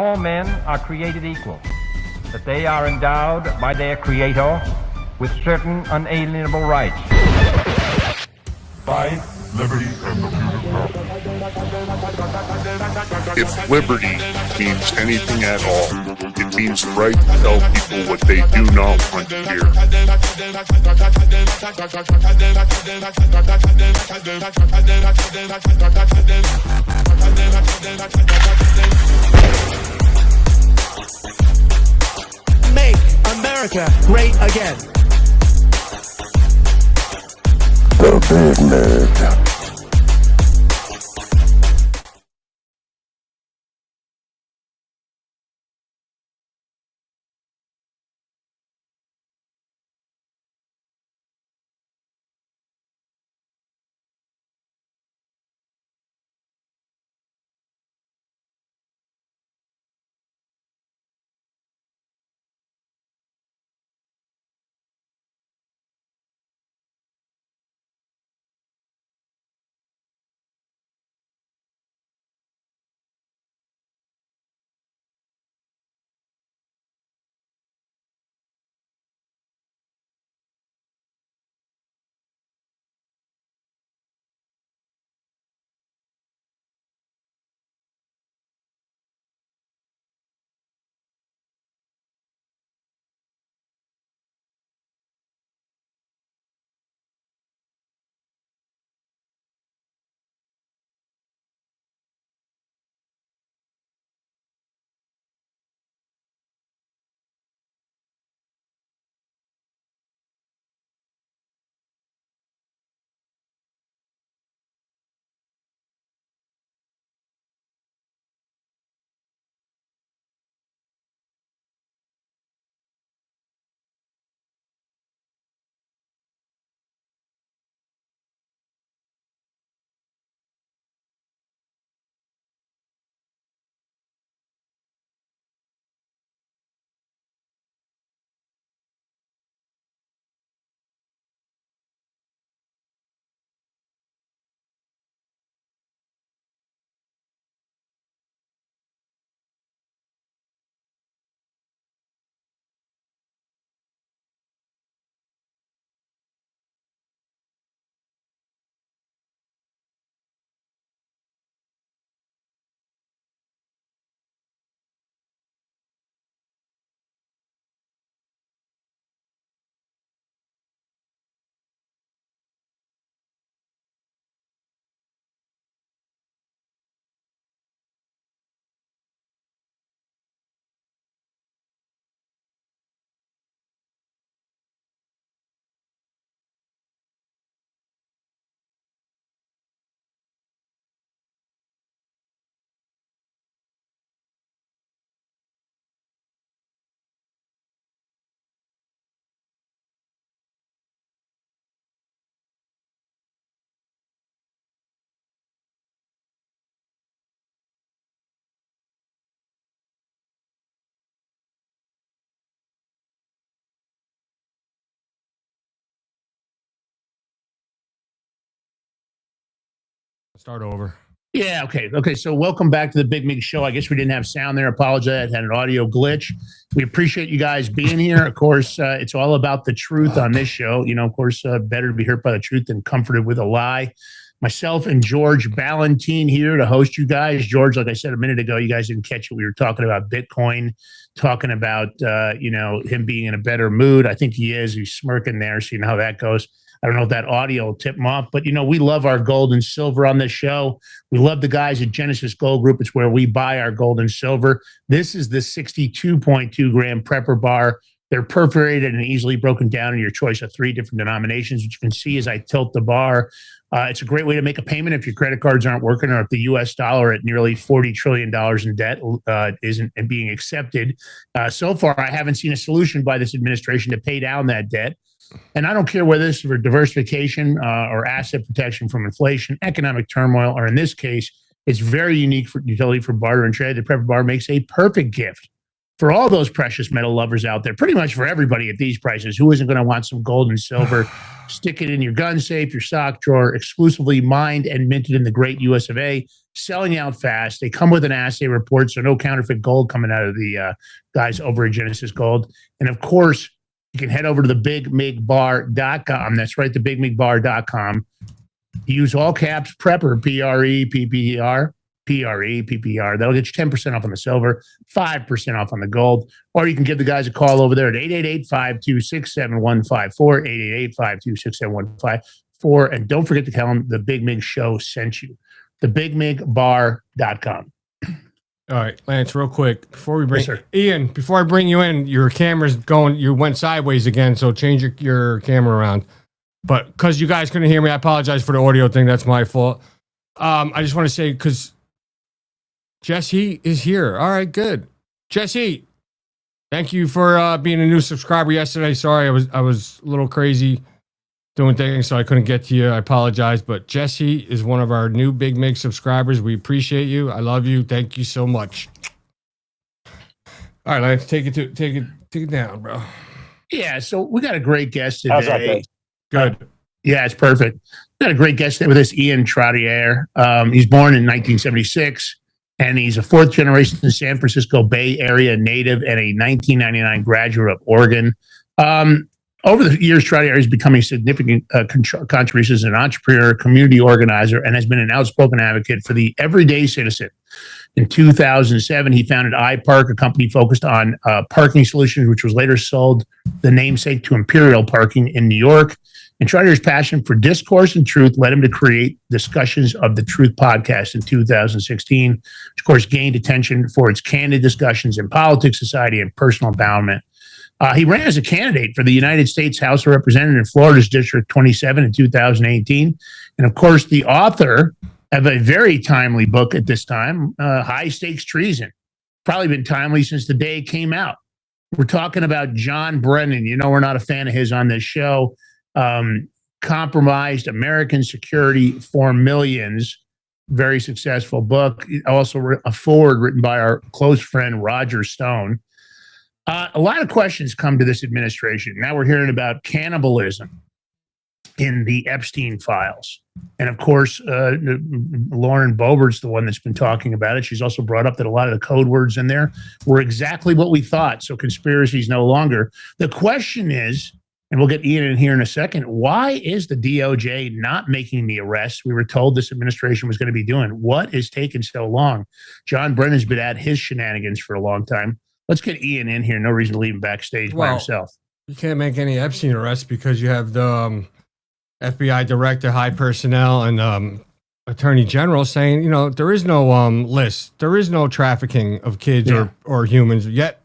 All men are created equal, that they are endowed by their Creator with certain unalienable rights. Life, liberty, and the pursuit of power. If liberty means anything at all, it means the right to tell people what they do not want to hear. Make America great again. The Big Nerd. Start over. Yeah, okay. So welcome back to the Big Mig Show. I guess we didn't have sound there. Apologize. I had an audio glitch. We appreciate you guys being here. Of course, it's all about the truth on this show. You know, of course, better to be hurt by the truth than comforted with a lie. Myself and George Ballantine here to host you guys. George, like I said a minute ago, you guys didn't catch it. We were talking about Bitcoin, talking about, him being in a better mood. I think he is. He's smirking there. So you know how that goes. I don't know if that audio will tip them off, but, we love our gold and silver on this show. We love the guys at Genesis Gold Group. It's where we buy our gold and silver. This is the 62.2 gram prepper bar. They're perforated and easily broken down in your choice of 3 different denominations, which you can see as I tilt the bar. It's a great way to make a payment if your credit cards aren't working or if the U.S. dollar at nearly $40 trillion in debt isn't being accepted. So far, I haven't seen a solution by this administration to pay down that debt. And I don't care whether this is for diversification or asset protection from inflation, economic turmoil, or in this case, it's very unique for utility for barter and trade. The Prepper Bar makes a perfect gift for all those precious metal lovers out there, pretty much for everybody at these prices, who isn't going to want some gold and silver? Stick it in your gun safe, your sock drawer, exclusively mined and minted in the great US of A, selling out fast. They come with an assay report, so no counterfeit gold coming out of the guys over at Genesis Gold. And of course, you can head over to thebigmigbar.com. That's right, thebigmigbar.com. Use all caps PREPPER, PREPPER, PREPPER. That'll get you 10% off on the silver, 5% off on the gold. Or you can give the guys a call over there at 888-526-7154, 888-526-7154. And don't forget to tell them the Big Mig Show sent you. Thebigmigbar.com. All right, Lance, real quick before we bring Yes, sir. Ian, before I bring you in, your camera's going. You went sideways again, so change your camera around. But because you guys couldn't hear me, I apologize for the audio thing. That's my fault. I just want to say because Jesse is here. All right, good. Jesse, thank you for being a new subscriber yesterday. Sorry, I was a little crazy doing things, so I couldn't get to you. I apologize. But Jesse is one of our new Big Mig subscribers. We appreciate you. I love you. Thank you so much. All right, Lance, take it down, bro. Yeah, so we got a great guest How's that, today. Dave? Good. Yeah, it's perfect. We got a great guest today with us, Ian Trottier. He's born in 1976, and he's a fourth generation San Francisco Bay Area native and a 1999 graduate of Oregon. Over the years, Trottier has become a significant contribution as an entrepreneur, community organizer, and has been an outspoken advocate for the everyday citizen. In 2007, he founded iPark, a company focused on parking solutions, which was later sold the namesake to Imperial Parking in New York. And Trottier's passion for discourse and truth led him to create Discussions of the Truth podcast in 2016, which, of course, gained attention for its candid discussions in politics, society, and personal empowerment. He ran as a candidate for the United States House of Representatives in Florida's District 27 in 2018. And, of course, the author of a very timely book at this time, High Stakes Treason. Probably been timely since the day it came out. We're talking about John Brennan. You know, we're not a fan of his on this show. Compromised American Security for Millions. Very successful book. Also a foreword written by our close friend, Roger Stone. A lot of questions come to this administration. Now we're hearing about cannibalism in the Epstein files. And of course, Lauren Boebert's the one that's been talking about it. She's also brought up that a lot of the code words in there were exactly what we thought. So conspiracy is no longer. The question is, and we'll get Ian in here in a second, why is the DOJ not making the arrests we were told this administration was going to be doing? What is taking so long? John Brennan's been at his shenanigans for a long time. Let's get Ian in here. No reason to leave him backstage by himself. You can't make any Epstein arrests because you have the FBI director, high personnel, and attorney general saying, you know, there is no list. There is no trafficking of kids or humans yet.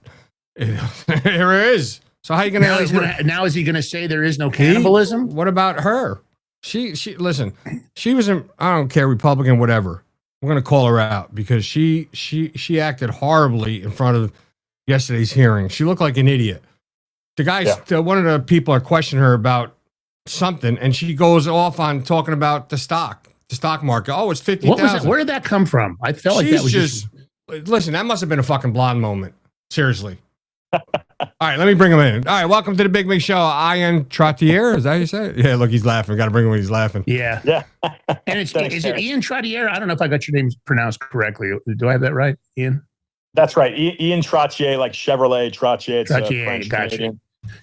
There is. So how are you going to... Now is he going to say there is no cannibalism? What about her? She listen, she was I don't care, Republican, whatever. We're going to call her out because she acted horribly in front of yesterday's hearing. She looked like an idiot. The guys, one of the people are questioning her about something, and she goes off on talking about the stock market. Oh, it's 50,000. Where did that come from? I felt like that was just... Listen, that must have been a fucking blonde moment. Seriously. All right, let me bring him in. All right, welcome to the Big Mig Show. Ian Trottier, is that how you say it? Yeah, look, he's laughing. Got to bring him when he's laughing. Yeah. And is it Ian Trottier? I don't know if I got your name pronounced correctly. Do I have that right, Ian? That's right. Ian Trottier, like Chevrolet Trottier. It's Trottier, French gotcha. Canadian.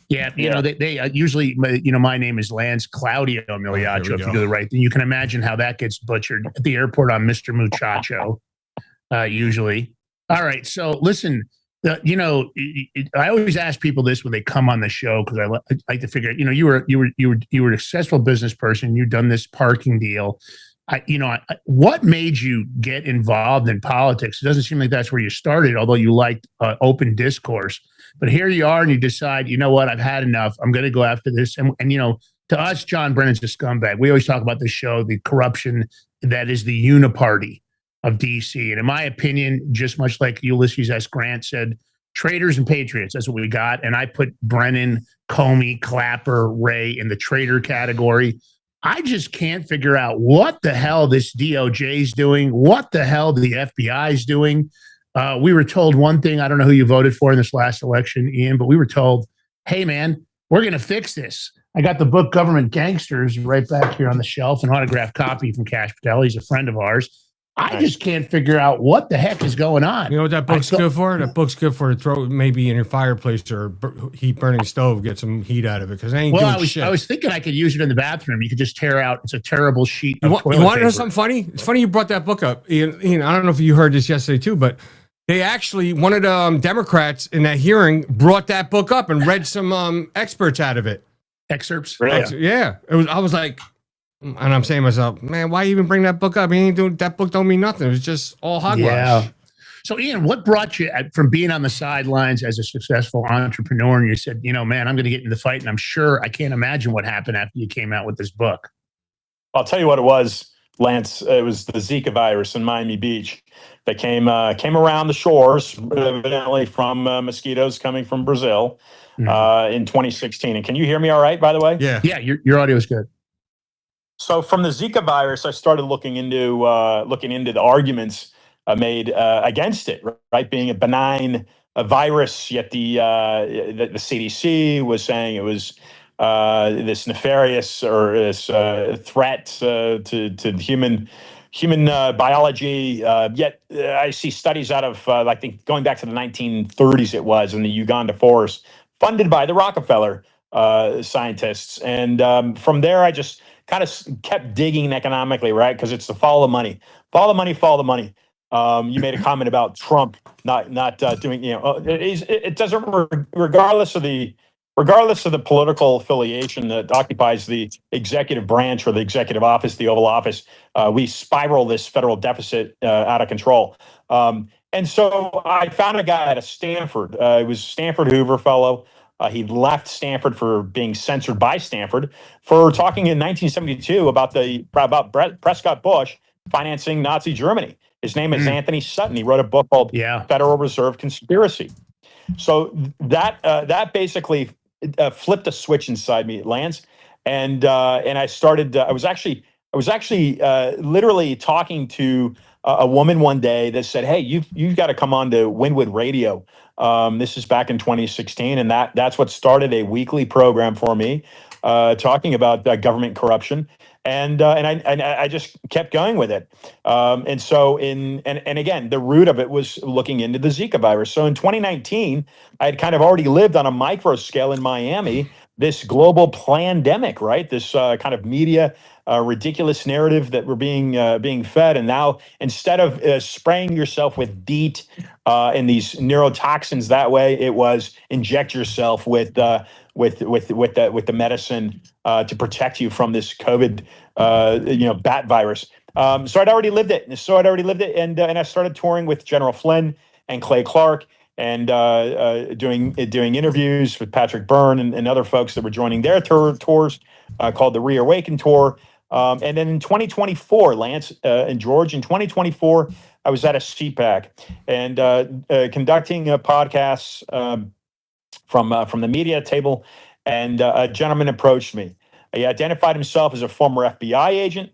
Yeah, you know, they usually, you know, my name is Lance Claudio Miliaccio. If you do the right thing, you can imagine how that gets butchered at the airport on Mr. Muchacho, usually. All right, so listen, you know, I always ask people this when they come on the show because I like to figure out, you know, you were a successful business person. You've done this parking deal. What made you get involved in politics? It doesn't seem like that's where you started, although you liked open discourse. But here you are, and you decide, you know what, I've had enough. I'm going to go after this. And you know, to us, John Brennan's a scumbag. We always talk about this show, the corruption that is the uniparty of D.C. And in my opinion, just much like Ulysses S. Grant said, traitors and patriots, that's what we got. And I put Brennan, Comey, Clapper, Ray in the traitor category. I just can't figure out what the hell this DOJ is doing, what the hell the FBI is doing. We were told one thing. I don't know who you voted for in this last election, Ian, but we were told, hey, man, we're going to fix this. I got the book Government Gangsters right back here on the shelf, an autographed copy from Cash Patel. He's a friend of ours. I just can't figure out what the heck is going on. You know what that book's good for? That book's good for to throw maybe in your fireplace or heat burning stove, get some heat out of it because I ain't doing shit. I was thinking I could use it in the bathroom. You could just tear out. It's a terrible sheet of toilet You want to know paper. something funny? It's funny you brought that book up. Ian, I don't know if you heard this yesterday too, but they actually, one of the Democrats in that hearing brought that book up and read some excerpts out of it. Excerpts? Really? Yeah. I was like, and I'm saying to myself, man, why even bring that book up? He ain't doing that book. Don't mean nothing. It was just all hogwash. Yeah. So, Ian, what brought you from being on the sidelines as a successful entrepreneur? And you said, man, I'm going to get into the fight. And I'm sure I can't imagine what happened after you came out with this book. I'll tell you what it was, Lance. It was the Zika virus in Miami Beach that came around the shores, evidently from mosquitoes coming from Brazil in 2016. And can you hear me all right, by the way? Yeah. Yeah, your audio is good. So from the Zika virus, I started looking into the arguments made against it, right? Being a benign virus, yet the CDC was saying it was this nefarious or this threat to human biology. Yet I see studies out of I think going back to the 1930s it was in the Uganda forest, funded by the Rockefeller scientists, and from there I just kind of kept digging economically, right? Because it's the follow the money, follow the money, follow the money. You made a comment about Trump not doing, it doesn't, regardless of the political affiliation that occupies the executive branch or the executive office, the Oval Office, we spiral this federal deficit out of control. And so I found a guy at Stanford. He was a Stanford Hoover fellow. He left Stanford for being censored by Stanford for talking in 1972 about Prescott Bush financing Nazi Germany. His name is Anthony Sutton. He wrote a book called Federal Reserve Conspiracy. So that basically flipped a switch inside me, Lance, and I started. I was actually literally talking to a woman one day that said, "Hey, you've got to come on to Wynwood Radio." This is back in 2016, and that's what started a weekly program for me, talking about government corruption. And I just kept going with it. And so again, the root of it was looking into the Zika virus. So in 2019, I had kind of already lived on a micro scale in Miami, this global pandemic, right? This kind of media ridiculous narrative that we're being fed. And now instead of spraying yourself with DEET and these neurotoxins that way, it was inject yourself with the medicine to protect you from this COVID, bat virus. So I'd already lived it. And I started touring with General Flynn and Clay Clark, and doing interviews with Patrick Byrne and other folks that were joining their tours called the Reawaken Tour. And then in 2024, Lance and George, in 2024, I was at a CPAC and conducting podcasts from the media table, and a gentleman approached me. He identified himself as a former FBI agent.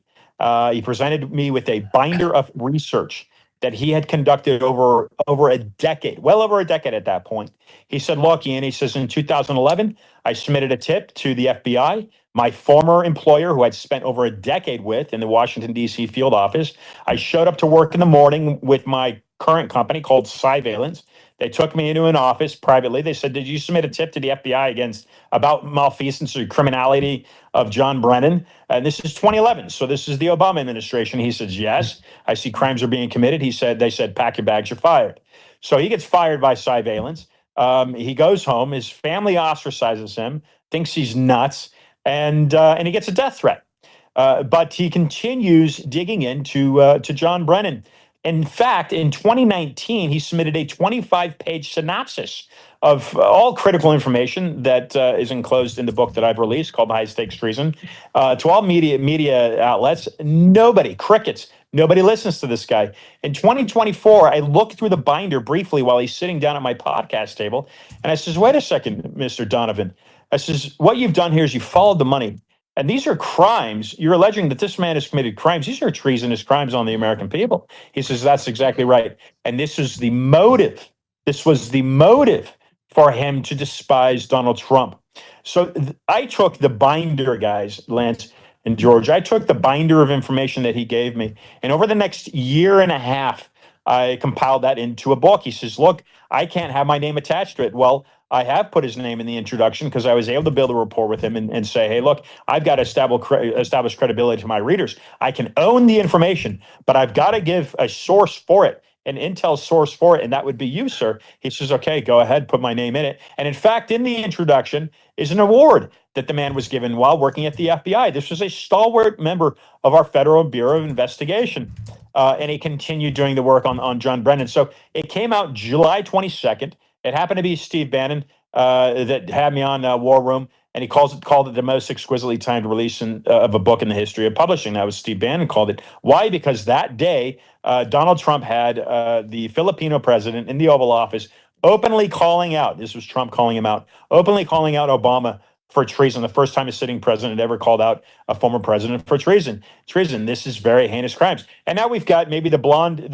He presented me with a binder of research that he had conducted over a decade, well over a decade at that point. He said, look, Ian, he says, in 2011, I submitted a tip to the FBI, my former employer who I'd spent over a decade with in the Washington, D.C. field office. I showed up to work in the morning with my current company called Unveiling. They took me into an office privately. They said, did you submit a tip to the FBI about malfeasance or criminality of John Brennan? And this is 2011. So this is the Obama administration. He says, yes, I see crimes are being committed. They said, pack your bags, you're fired. So he gets fired by surveillance. He goes home. His family ostracizes him, thinks he's nuts, and he gets a death threat. But he continues digging into John Brennan. In fact, in 2019, he submitted a 25-page synopsis of all critical information that is enclosed in the book that I've released called High Stakes Treason to all media outlets. Crickets. Nobody listens to this guy. In 2024, I looked through the binder briefly while he's sitting down at my podcast table, and I says, wait a second, Mr. Donovan. I says, what you've done here is you followed the money. And these are crimes. You're alleging that this man has committed crimes. These are treasonous crimes on the American people. He says, that's exactly right. And this is the motive. This was the motive for him to despise Donald Trump. So I took the binder, guys, Lance and George. I took the binder of information that he gave me. And over the next year and a half, I compiled that into a book. He says, look, I can't have my name attached to it. Well, I have put his name in the introduction because I was able to build a rapport with him and say, hey, look, I've got to establish credibility to my readers. I can own the information, but I've got to give a source for it, an intel source for it, and that would be you, sir. He says, okay, go ahead, put my name in it. And in fact, in the introduction is an award that the man was given while working at the FBI. This was a stalwart member of our Federal Bureau of Investigation. And he continued doing the work on John Brennan. So it came out July 22nd. It happened to be Steve Bannon that had me on War Room, and he called it the most exquisitely timed release of a book in the history of publishing. That was Steve Bannon called it. Why? Because that day, Donald Trump had the Filipino president in the Oval Office openly calling out, this was Trump calling him out, openly calling out Obama for treason. The first time a sitting president ever called out a former president for treason. Treason. This is very heinous crimes. And now we've got maybe the blonde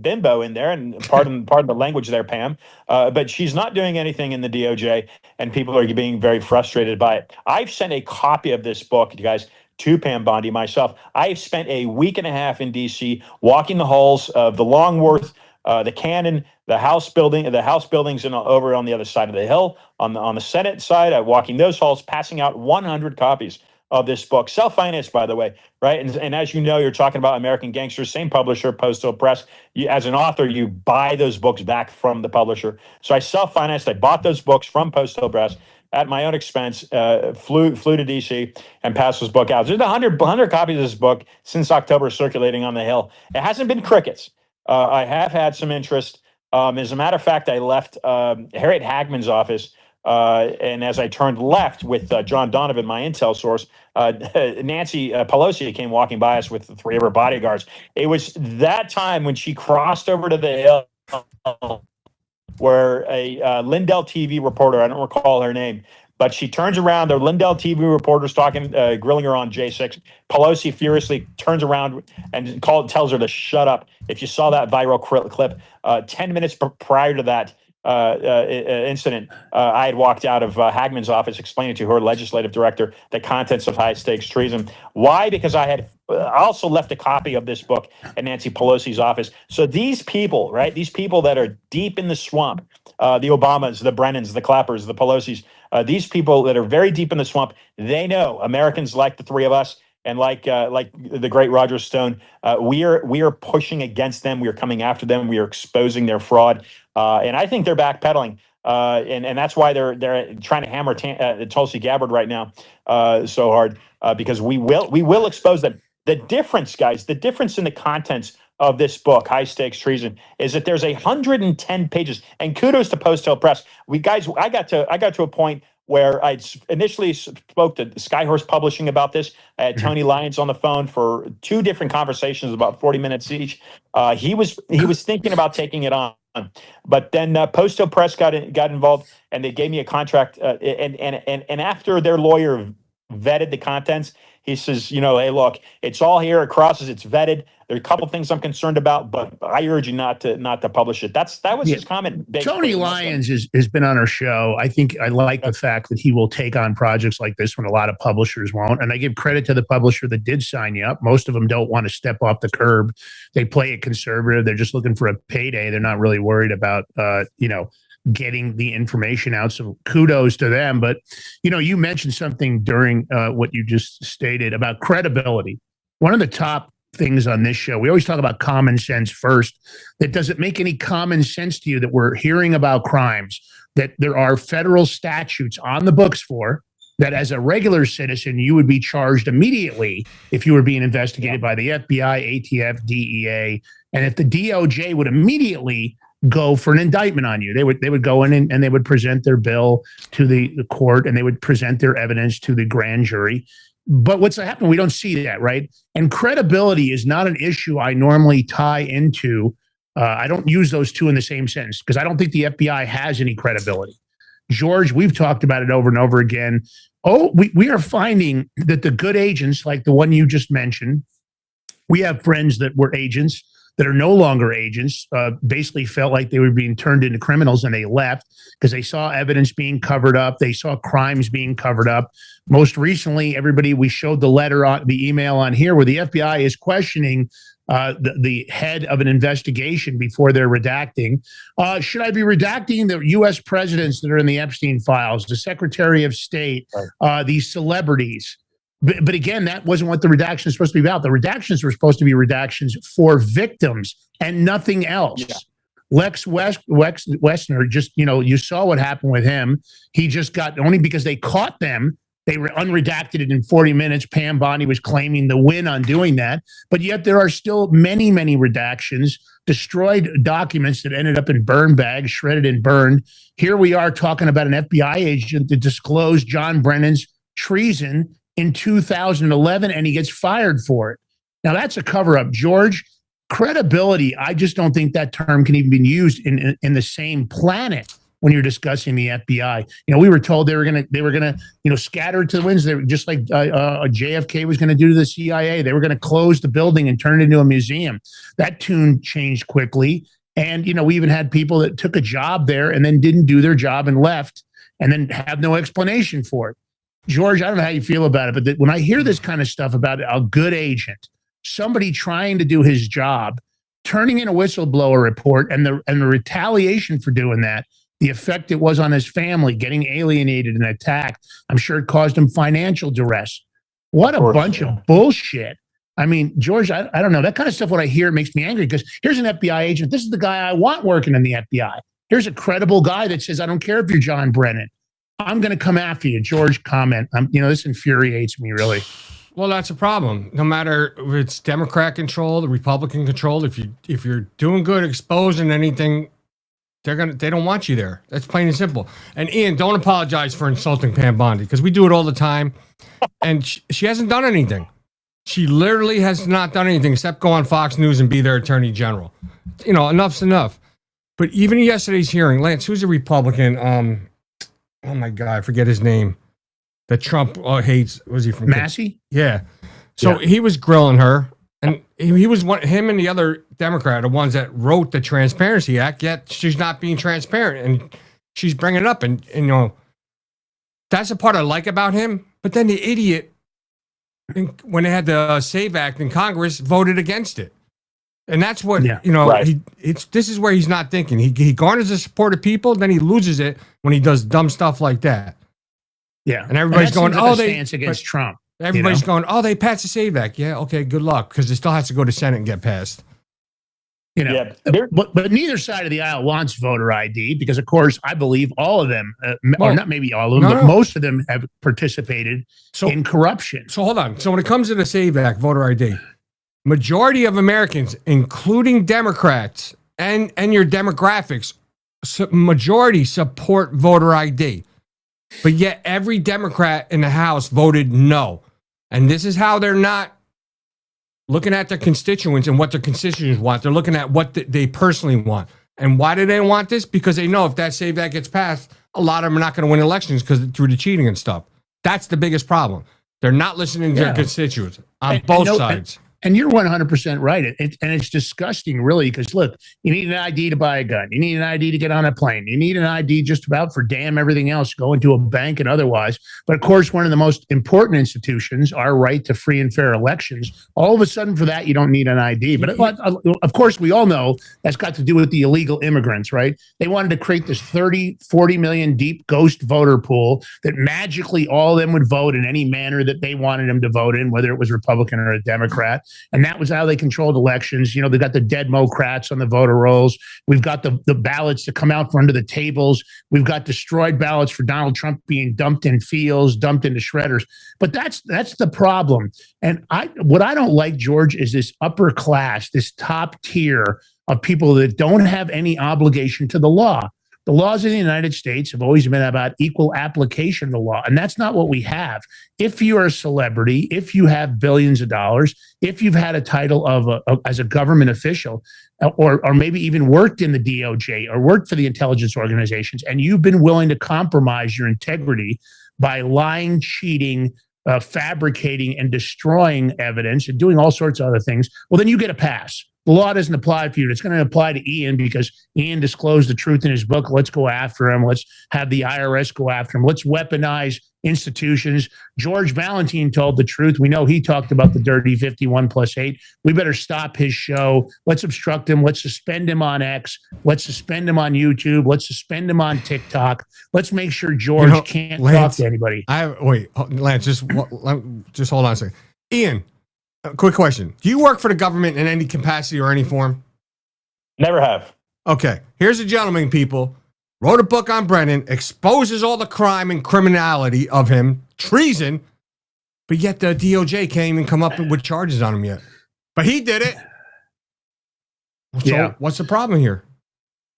bimbo in there, and pardon the language there, Pam. But she's not doing anything in the DOJ, and people are being very frustrated by it. I've sent a copy of this book, you guys, to Pam Bondi myself. I've spent a week and a half in D.C. walking the halls of the Longworth, the Cannon, the House buildings, and over on the other side of the hill, on the Senate side, walking those halls, passing out 100 copies of this book, self-financed, by the way, right? And as you know, you're talking about American Gangsters, same publisher, Postal Press. As an author, you buy those books back from the publisher. So I self-financed. I bought those books from Postal Press at my own expense, flew to D.C. and passed this book out. There's 100 copies of this book since October circulating on the Hill. It hasn't been crickets. I have had some interest. As a matter of fact, I left Harriet Hagman's office, and as I turned left with John Donovan, my intel source, Nancy Pelosi came walking by us with 3 of her bodyguards. It was that time when she crossed over to the Hill where a Lindell TV reporter, I don't recall her name, but she turns around. The Lindell TV reporter's talking, grilling her on J6. Pelosi furiously turns around and tells her to shut up. If you saw that viral clip, 10 minutes prior to that incident, I had walked out of Hagman's office explaining to her legislative director the contents of High Stakes Treason. Why? Because I had also left a copy of this book at Nancy Pelosi's office. So these people, right, these people that are deep in the swamp, the Obamas, the Brennans, the Clappers, the Pelosis, these people that are very deep in the swamp, they know Americans like the 3 of us. And like the great Roger Stone, we are pushing against them. We are coming after them. We are exposing their fraud, and I think they're backpedaling. And that's why they're trying to hammer Tulsi Gabbard right now so hard because we will expose them. The difference, guys, the difference in the contents of this book, High Stakes Treason, is that there's 110 pages. And kudos to Postal Press. I got to a point where I initially spoke to Skyhorse Publishing about this. I had Tony Lyons on the phone for 2 different conversations, about 40 minutes each. He was thinking about taking it on, but then Postal Press got involved, and they gave me a contract. And after their lawyer vetted the contents, he says, hey, look, it's all here. It crosses. It's vetted. There are a couple things I'm concerned about, but I urge you not to publish it. That was his comment. Tony Lyons has been on our show. I think I like the fact that he will take on projects like this when a lot of publishers won't. And I give credit to the publisher that did sign you up. Most of them don't want to step off the curb. They play it conservative. They're just looking for a payday. They're not really worried about, getting the information out. So kudos to them. But, you mentioned something during what you just stated about credibility. One of the top things on this show, we always talk about common sense first. That doesn't make any common sense to you that we're hearing about crimes that there are federal statutes on the books for, that as a regular citizen, you would be charged immediately if you were being investigated by the FBI, ATF, DEA. And if the DOJ would immediately go for an indictment on you, they would go in and they would present their bill to the court, and they would present their evidence to the grand jury. But what's happening? We don't see that, right? And credibility is not an issue I normally tie into. I don't use those two in the same sentence because I don't think the FBI has any credibility. George, we've talked about it over and over again. Oh, we are finding that the good agents, like the one you just mentioned, we have friends that were agents that are no longer agents, basically felt like they were being turned into criminals and they left because they saw evidence being covered up. They saw crimes being covered up. Most recently, we showed the letter, the email on here where the FBI is questioning the head of an investigation before they're redacting. Should I be redacting the U.S. presidents that are in the Epstein files, the Secretary of State, these celebrities? But again, that wasn't what the redaction is supposed to be about. The redactions were supposed to be redactions for victims and nothing else. Yeah. Lex Wessner, just, you saw what happened with him. He just got, only because they caught them, they were unredacted it in 40 minutes. Pam Bondi was claiming the win on doing that. But yet there are still many, many redactions, destroyed documents that ended up in burn bags, shredded and burned. Here we are talking about an FBI agent that disclosed John Brennan's treason in 2011, and he gets fired for it. Now, that's a cover-up. George, credibility, I just don't think that term can even be used in the same planet when you're discussing the FBI. We were told they were gonna scatter it to the winds. They were just like JFK was going to do to the CIA. They were going to close the building and turn it into a museum. That tune changed quickly. And, we even had people that took a job there and then didn't do their job and left and then have no explanation for it. George, I don't know how you feel about it, but when I hear this kind of stuff about a good agent, somebody trying to do his job, turning in a whistleblower report, and the retaliation for doing that, the effect it was on his family, getting alienated and attacked, I'm sure it caused him financial duress. What a bunch of bullshit. I mean, George, I don't know. That kind of stuff, when I hear, it makes me angry, because here's an FBI agent. This is the guy I want working in the FBI. Here's a credible guy that says, I don't care if you're John Brennan. I'm going to come after you. George, comment. This infuriates me, really. Well, that's a problem. No matter if it's Democrat controlled, Republican controlled, if you're doing good, exposing anything, they don't want you there. That's plain and simple. And Ian, don't apologize for insulting Pam Bondi, because we do it all the time, and she hasn't done anything. She literally has not done anything except go on Fox News and be their attorney general. Enough's enough. But even yesterday's hearing, Lance, who's a Republican? Oh my God, I forget his name. That Trump hates. Was he from Massey? Yeah. So he was grilling her, and he was him and the other Democrat, the ones that wrote the Transparency Act. Yet she's not being transparent, and she's bringing it up, and that's the part I like about him. But then the idiot, when they had the SAVE Act in Congress, voted against it. And that's what, right. This is where he's not thinking. He garners the support of people, then he loses it when he does dumb stuff like that. Yeah. And everybody's going, like they stance against Trump. Everybody's going, they passed the SAVE Act. Yeah, okay, good luck, because it still has to go to Senate and get passed. But neither side of the aisle wants voter ID, because, of course, I believe all of them, or not maybe all of them, but most of them have participated in corruption. So hold on. So when it comes to the SAVE Act, voter ID, majority of Americans, including Democrats and your demographics, majority support voter ID. But yet every Democrat in the House voted no. And this is how they're not looking at their constituents and what their constituents want. They're looking at what they personally want. And why do they want this? Because they know if that SAVE Act gets passed, a lot of them are not going to win elections through the cheating and stuff. That's the biggest problem. They're not listening to their constituents on both sides. And you're 100% right. And it's disgusting, really, because, look, you need an ID to buy a gun. You need an ID to get on a plane. You need an ID just about for damn everything else, go into a bank and otherwise. But, of course, one of the most important institutions, our right to free and fair elections, all of a sudden for that, you don't need an ID. But, of course, we all know that's got to do with the illegal immigrants, right? They wanted to create this 40 million deep ghost voter pool that magically all of them would vote in any manner that they wanted them to vote in, whether it was Republican or a Democrat. And that was how they controlled elections. They got the dead Mocrats on the voter rolls. We've got the ballots that come out from under the tables. We've got destroyed ballots for Donald Trump being dumped in fields, dumped into shredders. But that's the problem. And what I don't like, George, is this upper class, this top tier of people that don't have any obligation to the law. The laws in the United States have always been about equal application of the law, and that's not what we have. If you are a celebrity, if you have billions of dollars, if you've had a title as a government official, or maybe even worked in the DOJ or worked for the intelligence organizations, and you've been willing to compromise your integrity by lying, cheating, fabricating, and destroying evidence and doing all sorts of other things, well, then you get a pass. The law doesn't apply for you. It's going to apply to Ian because Ian disclosed the truth in his book. Let's go after him. Let's have the IRS go after him. Let's weaponize institutions. George Valentine told the truth. We know he talked about the dirty 51+8. We better stop his show. Let's obstruct him. Let's suspend him on X. Let's suspend him on YouTube. Let's suspend him on TikTok. Let's make sure George can't talk to anybody. Lance, just hold on a second. Ian, quick question. Do you work for the government in any capacity or any form? Never have. Okay. Here's a gentleman, people. Wrote a book on Brennan, exposes all the crime and criminality of him, treason, but yet the DOJ can't even come up with charges on him yet. But he did it. So what's the problem here?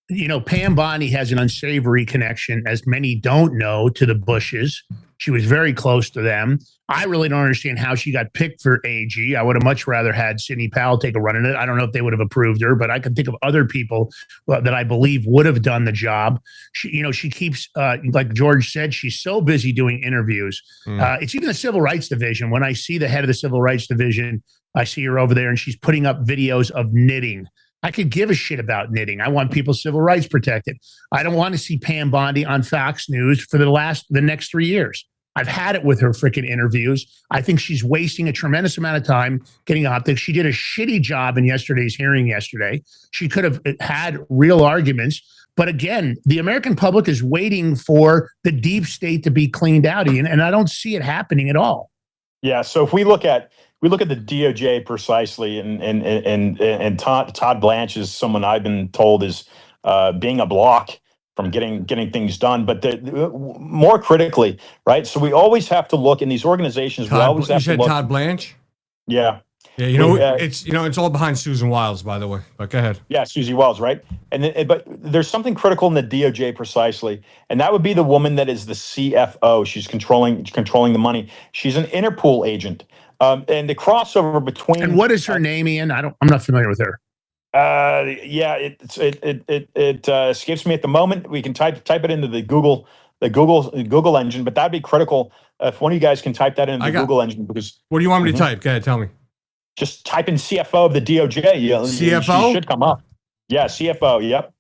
You know, Pam Bondi has an unsavory connection, as many don't know, to the Bushes. She was very close to them. I really don't understand how she got picked for AG. I would have much rather had Sidney Powell take a run at it. I don't know if they would have approved her, but I can think of other people that I believe would have done the job. She keeps, like George said, she's so busy doing interviews. It's even the Civil Rights Division. When I see the head of the Civil Rights Division, I see her over there and she's putting up videos of knitting. I could give a shit about knitting. I want people's civil rights protected. I don't want to see Pam Bondi on Fox News for the next 3 years. I've had it with her freaking interviews. I think she's wasting a tremendous amount of time getting optics. She did a shitty job in yesterday's hearing yesterday. She could have had real arguments. But again, the American public is waiting for the deep state to be cleaned out, Ian, and I don't see it happening at all. Yeah. So if we look at the DOJ precisely, and Todd Blanche is someone I've been told is being a block from getting things done. But more critically, right? So we always have to look in these organizations. You said Todd Blanche? Yeah. Yeah, it's all behind Susan Wiles, by the way. But go ahead. Yeah, Susie Wiles, right? But there's something critical in the DOJ precisely, and that would be the woman that is the CFO. She's controlling the money. She's an Interpol agent, and the crossover between. And what is her name, Ian? I'm not familiar with her. It escapes me at the moment. We can type it into the Google engine, but that'd be critical if one of you guys can type that into the Google engine. Because what do you want me to type? Go ahead, tell me. Just type in CFO of the DOJ. CFO? She should come up. Yeah, CFO. Yep.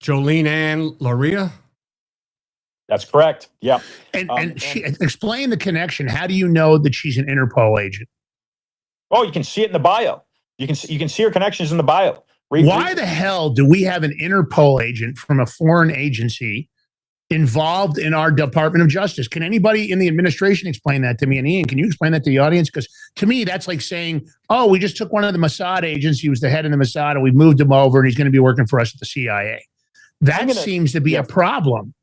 Jolene Ann Laria? That's correct. Yeah. And she explain the connection. How do you know that she's an Interpol agent? Oh, you can see it in the bio. You can see her connections in the bio. Why the hell do we have an Interpol agent from a foreign agency involved in our Department of Justice? Can anybody in the administration explain that to me? And Ian, can you explain that to the audience? Because to me, that's like saying, oh, we just took one of the Mossad agents. He was the head of the Mossad, and we moved him over, and he's going to be working for us at the CIA. That seems to be a problem.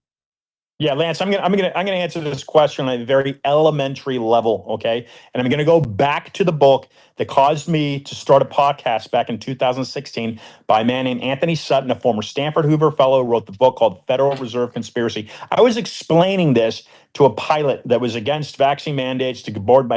Yeah, Lance, I'm gonna answer this question on a very elementary level, okay? And I'm gonna go back to the book that caused me to start a podcast back in 2016 by a man named Anthony Sutton, a former Stanford Hoover Fellow, who wrote the book called Federal Reserve Conspiracy. I was explaining this to a pilot that was against vaccine mandates to board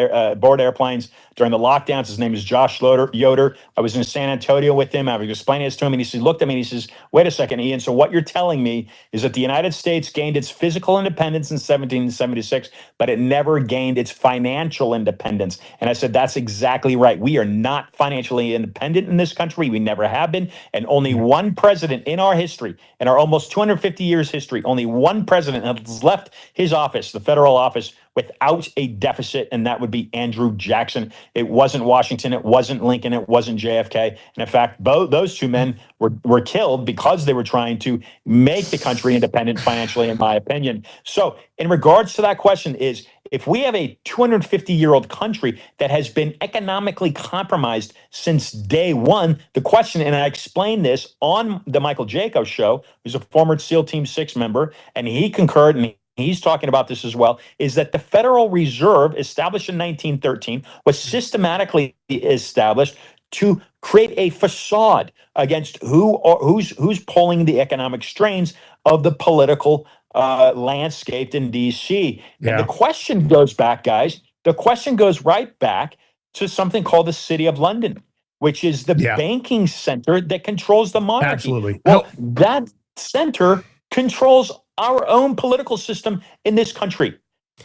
airplanes during the lockdowns. His name is Josh Yoder. I was in San Antonio with him. I was explaining this to him, and he looked at me and he says, wait a second, Ian, so what you're telling me is that the United States gained its physical independence in 1776, but it never gained its financial independence. And I said, that's exactly right. We are not financially independent in this country. We never have been. And only one president in our history, in our almost 250 years history, only one president has left his office, the federal office, without a deficit, and that would be Andrew Jackson. It wasn't Washington, it wasn't Lincoln, it wasn't JFK. And in fact, those two men were killed because they were trying to make the country independent financially, in my opinion. So in regards to that question is, if we have a 250-year-old country that has been economically compromised since day one, the question, and I explained this on the Michael Jaco show, who's a former SEAL Team 6 member, and he concurred, and he's talking about this as well, is that the Federal Reserve, established in 1913, was systematically established to create a facade against who's pulling the economic strains of the political landscape in D.C. Yeah. And the question goes back, guys. The question goes right back to something called the City of London, which is the banking center that controls the monarchy. Absolutely. Well, that center controls our own political system in this country.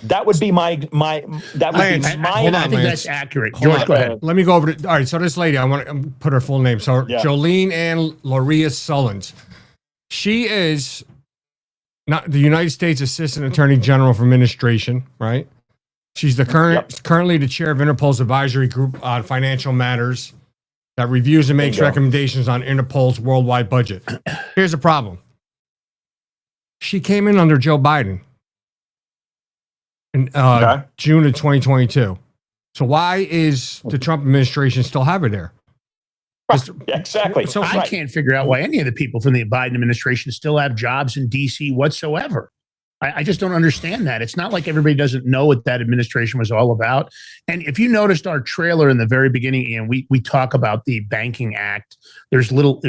That would be my that would be my. Hold on, I think Lance. that's accurate. Hold George, on. go ahead. Let me go over to. All right, so this lady, I want to put her full name. So Yeah. Jolene Ann Loria Sullins. She is not the United States Assistant Attorney General for Administration, right? She's the currently the chair of Interpol's advisory group on financial matters that reviews and makes recommendations on Interpol's worldwide budget. Here's the problem. She came in under Joe Biden in June of 2022. So why is the Trump administration still have her there? Yeah, exactly. So I can't figure out why any of the people from the Biden administration still have jobs in D.C. whatsoever. I just don't understand that. It's not like everybody doesn't know what that administration was all about. And if you noticed our trailer in the very beginning, and we talk about the Banking Act, there's little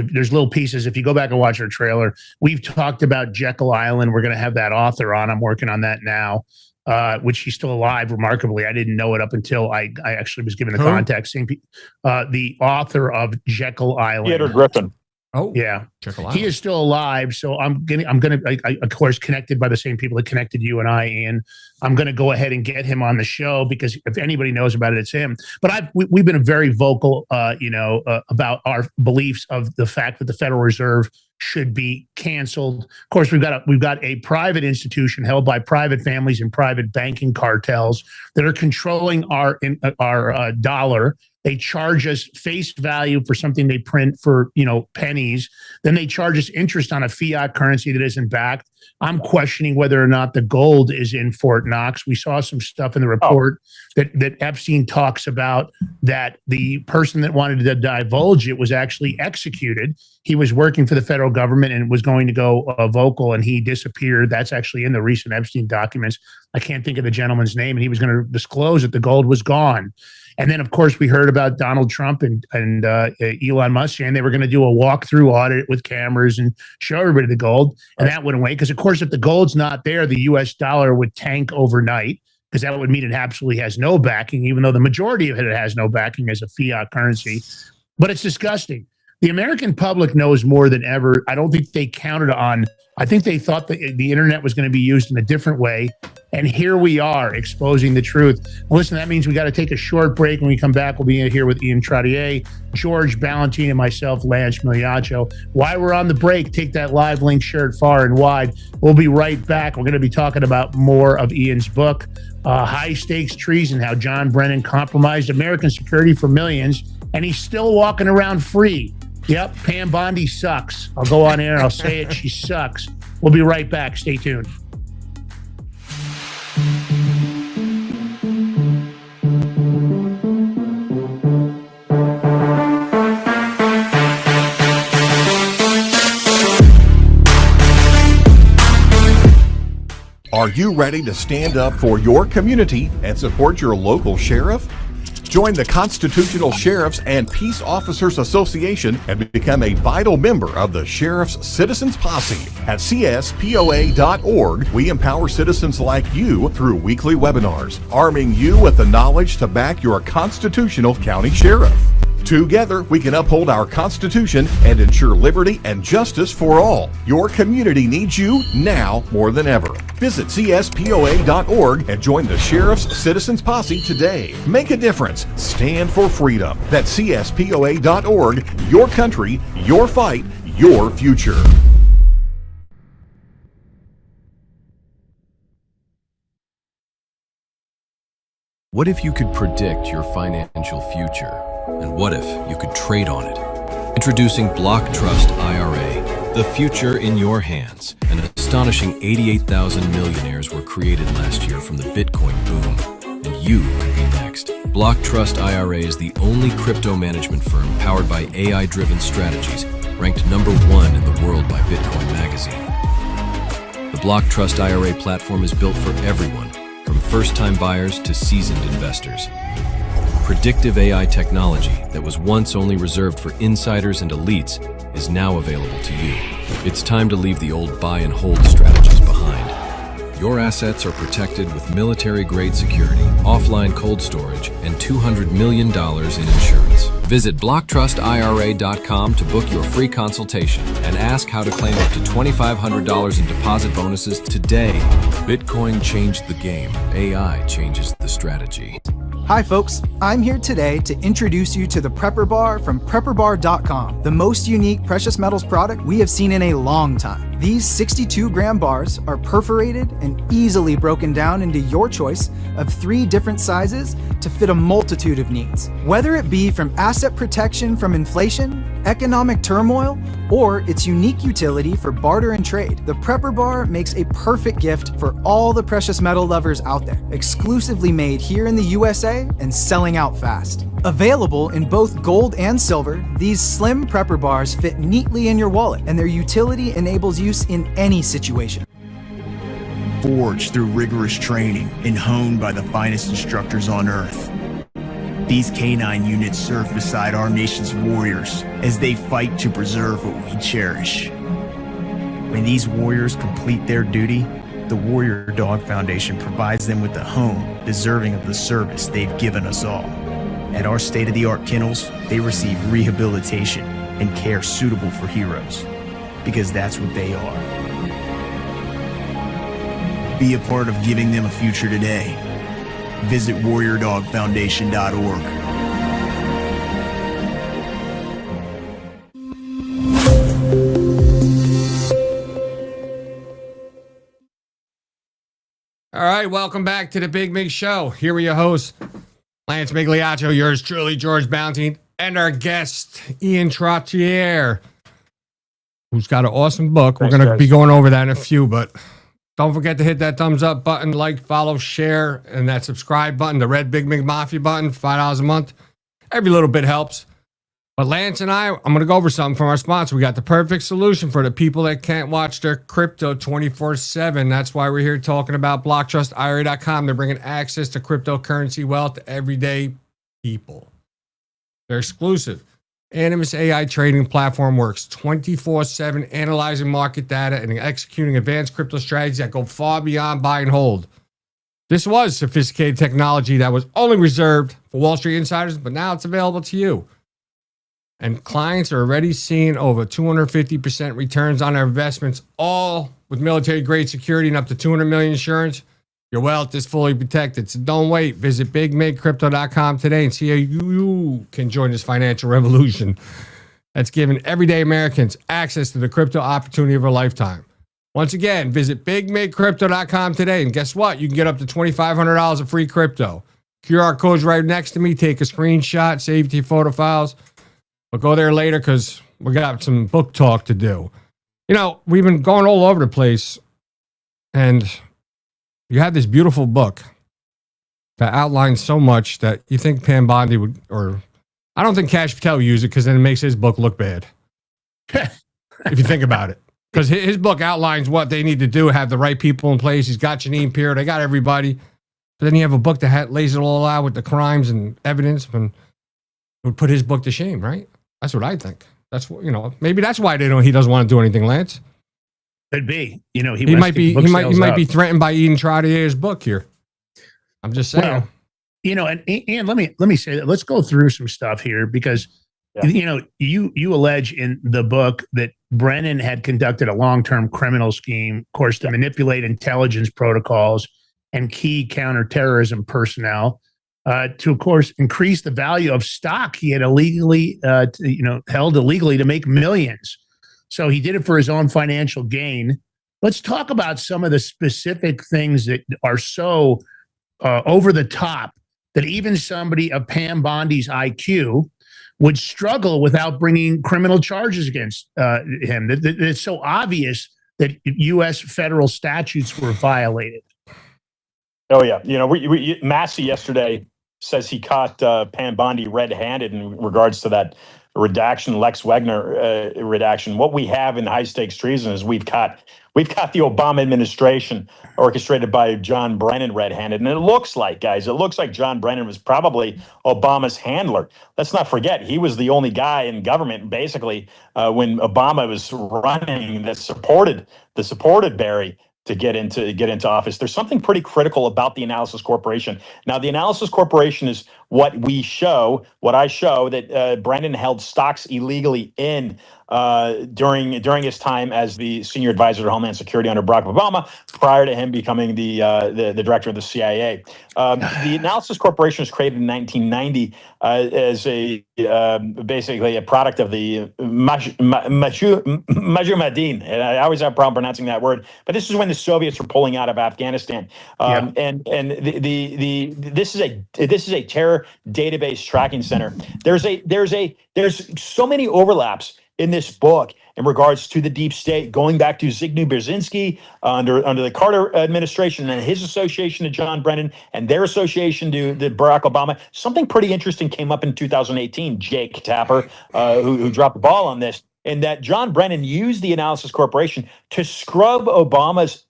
pieces. If you go back and watch our trailer, we've talked about Jekyll Island. We're going to have that author on. I'm working on that now, which she's still alive, remarkably. I didn't know it up until I actually was given the context. The author of Jekyll Island. Peter Griffin. Oh, yeah. Jekyll He Island. is still alive. So I'm gonna, of course, connected by the same people that connected you and I, Ian. I'm going to go ahead and get him on the show because if anybody knows about it, it's him. But we've been very vocal, about our beliefs of the fact that the Federal Reserve should be canceled. Of course, we've got a private institution held by private families and private banking cartels that are controlling our dollar. They charge us face value for something they print for, pennies. Then they charge us interest on a fiat currency that isn't backed. I'm questioning whether or not the gold is in Fort Knox. We saw some stuff in the report that Epstein talks about that the person that wanted to divulge it was actually executed. He was working for the federal government and was going to go vocal, and he disappeared. That's actually in the recent Epstein documents. I can't think of the gentleman's name, and he was going to disclose that the gold was gone. And then, of course, we heard about Donald Trump and Elon Musk, and they were going to do a walkthrough audit with cameras and show everybody the gold. And that went away because, of course, if the gold's not there, the U.S. dollar would tank overnight because that would mean it absolutely has no backing, even though the majority of it has no backing as a fiat currency. But it's disgusting. The American public knows more than ever. I don't think they counted on. I think they thought that the internet was going to be used in a different way. And here we are exposing the truth. Listen, that means we got to take a short break. When we come back, we'll be here with Ian Trottier, George Ballantine, and myself, Lance Miliaccio. While we're on the break, take that live link, share it far and wide. We'll be right back. We're going to be talking about more of Ian's book, High Stakes Treason, how John Brennan compromised American security for millions, and he's still walking around free. Yep, Pam Bondi sucks. I'll go on air and I'll say it. She sucks. We'll be right back. Stay tuned. Are you ready to stand up for your community and support your local sheriff? Join the Constitutional Sheriffs and Peace Officers Association and become a vital member of the Sheriff's Citizens Posse. At CSPOA.org, we empower citizens like you through weekly webinars, arming you with the knowledge to back your constitutional county sheriff. Together, we can uphold our Constitution and ensure liberty and justice for all. Your community needs you now more than ever. Visit CSPOA.org and join the Sheriff's Citizens Posse today. Make a difference. Stand for freedom. That's CSPOA.org. Your country, your fight, your future. What if you could predict your financial future? And what if you could trade on it? Introducing Block Trust IRA, the future in your hands. An astonishing 88,000 millionaires were created last year from the Bitcoin boom, and you could be next. Block Trust IRA is the only crypto management firm powered by AI-driven strategies, ranked #1 in the world by Bitcoin Magazine. The Block Trust IRA platform is built for everyone, from first-time buyers to seasoned investors. Predictive AI technology that was once only reserved for insiders and elites is now available to you. It's time to leave the old buy and hold strategies behind. Your assets are protected with military-grade security, offline cold storage, and $200 million in insurance. Visit BlockTrustIRA.com to book your free consultation and ask how to claim up to $2,500 in deposit bonuses today. Bitcoin changed the game. AI changes the strategy. Hi folks, I'm here today to introduce you to the Prepper Bar from PrepperBar.com, the most unique precious metals product we have seen in a long time. These 62-gram bars are perforated and easily broken down into your choice of 3 different sizes to fit a multitude of needs. Whether it be from asset protection from inflation, economic turmoil, or its unique utility for barter and trade, the Prepper Bar makes a perfect gift for all the precious metal lovers out there. Exclusively made here in the USA and selling out fast. Available in both gold and silver, these slim Prepper Bars fit neatly in your wallet, and their utility enables use in any situation. Forged through rigorous training and honed by the finest instructors on Earth, these canine units serve beside our nation's warriors as they fight to preserve what we cherish. When these warriors complete their duty, the Warrior Dog Foundation provides them with a home deserving of the service they've given us all. At our state-of-the-art kennels, they receive rehabilitation and care suitable for heroes, because that's what they are. Be a part of giving them a future today. Visit warriordogfoundation.org. All right, welcome back to the Big Mig Show. Here are your hosts, Lance Migliaccio, yours truly, George Bounty, and our guest, Ian Trottier, who's got an awesome book. We're going to be going over that in a few, but don't forget to hit that thumbs up button, like, follow, share, and that subscribe button, the red Big Mig Mafia button, $5 a month. Every little bit helps. But Lance and I'm going to go over something from our sponsor. We got the perfect solution for the people that can't watch their crypto 24/7. That's why we're here talking about BlockTrustIRA.com. They're bringing access to cryptocurrency wealth to everyday people. They're exclusive. Animus AI trading platform works 24/7, analyzing market data and executing advanced crypto strategies that go far beyond buy and hold. This was sophisticated technology that was only reserved for Wall Street insiders, but now it's available to you. And clients are already seeing over 250% returns on their investments, all with military-grade security and up to $200 million insurance. Your wealth is fully protected, so don't wait. Visit BigMigCrypto.com today and see how you can join this financial revolution that's giving everyday Americans access to the crypto opportunity of a lifetime. Once again, visit BigMigCrypto.com today, and guess what? You can get up to $2,500 of free crypto. QR code's right next to me. Take a screenshot, save it to your photo files. We'll go there later because we got some book talk to do. You know, we've been going all over the place, and you have this beautiful book that outlines so much that you think Pam Bondi would, or I don't think Cash Patel would use it because then it makes his book look bad. If you think about it. Because his book outlines what they need to do, have the right people in place. He's got Janine Pierre. They got everybody. But then you have a book that lays it all out with the crimes and evidence and would put his book to shame, right? That's what I think. That's what, you know, maybe that's why he doesn't want to do anything, Lance. Could be. You know, he might be be threatened by Ian Trottier's book here. I'm just saying. Well, you know, and let me say that. Let's go through some stuff here because you know, you allege in the book that Brennan had conducted a long-term criminal scheme, of course, to manipulate intelligence protocols and key counterterrorism personnel to, of course, increase the value of stock he had illegally, held illegally to make millions. So he did it for his own financial gain. Let's talk about some of the specific things that are so over the top that even somebody of Pam Bondi's IQ would struggle without bringing criminal charges against him. It's so obvious that U.S. federal statutes were violated. Oh, yeah. You know, Massey yesterday says he caught Pam Bondi red-handed in regards to that redaction, Lex Wagner redaction. What we have in high-stakes treason is we've got the Obama administration orchestrated by John Brennan red-handed. And it looks like, guys, John Brennan was probably Obama's handler. Let's not forget, he was the only guy in government, basically, when Obama was running that supported Barry to get into office. There's something pretty critical about the Analysis Corporation. Now, the Analysis Corporation is what I show that Brennan held stocks illegally in during his time as the senior advisor to Homeland Security under Barack Obama, prior to him becoming the director of the CIA. The Analysis Corporation was created in 1990 as basically a product of the Majumadin. And I always have a problem pronouncing that word, but this is when the Soviets were pulling out of Afghanistan. And this is a terror database tracking center. There's so many overlaps in this book in regards to the deep state, going back to Zbigniew Brzezinski under the Carter administration and his association to John Brennan and their association to Barack Obama. Something pretty interesting came up in 2018, Jake Tapper, who dropped the ball on this, in that John Brennan used the Analysis Corporation to scrub Obama's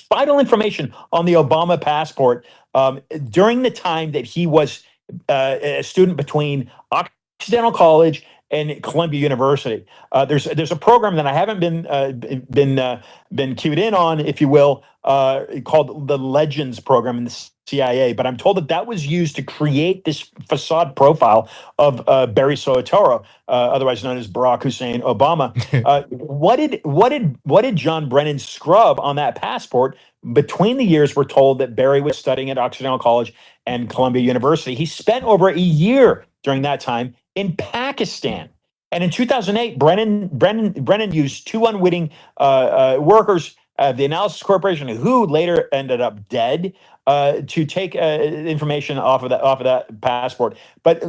vital information on the Obama passport during the time that he was a student between Occidental College and Columbia University. There's a program that I haven't been cued in on, if you will, called the Legends program in the CIA. But I'm told that was used to create this facade profile of Barry Soetoro, otherwise known as Barack Hussein Obama. What did John Brennan scrub on that passport? Between the years, we're told that Barry was studying at Occidental College and Columbia University. He spent over a year during that time in Pakistan. And in 2008, Brennan used two unwitting workers of the Analysis Corporation, who later ended up dead, to take information off of that passport. But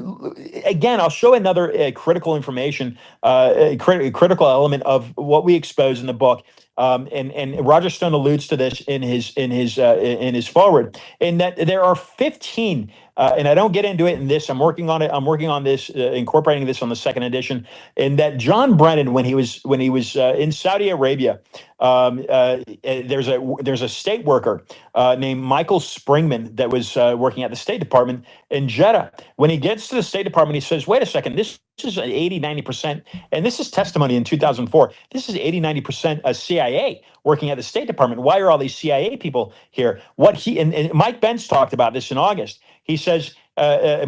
again, I'll show another critical information, critical element of what we expose in the book. And Roger Stone alludes to this in his foreword, in that there are 15. And I don't get into it in this. I'm working on it. I'm working on this, incorporating this on the second edition. And that John Brennan, when he was in Saudi Arabia, there's a state worker named Michael Springman that was working at the State Department in Jeddah. When he gets to the State Department, he says, "Wait a second, this is 80-90%, and this is testimony in 2004. This is 80-90% CIA working at the State Department. Why are all these CIA people here?" And Mike Benz talked about this in August. He says,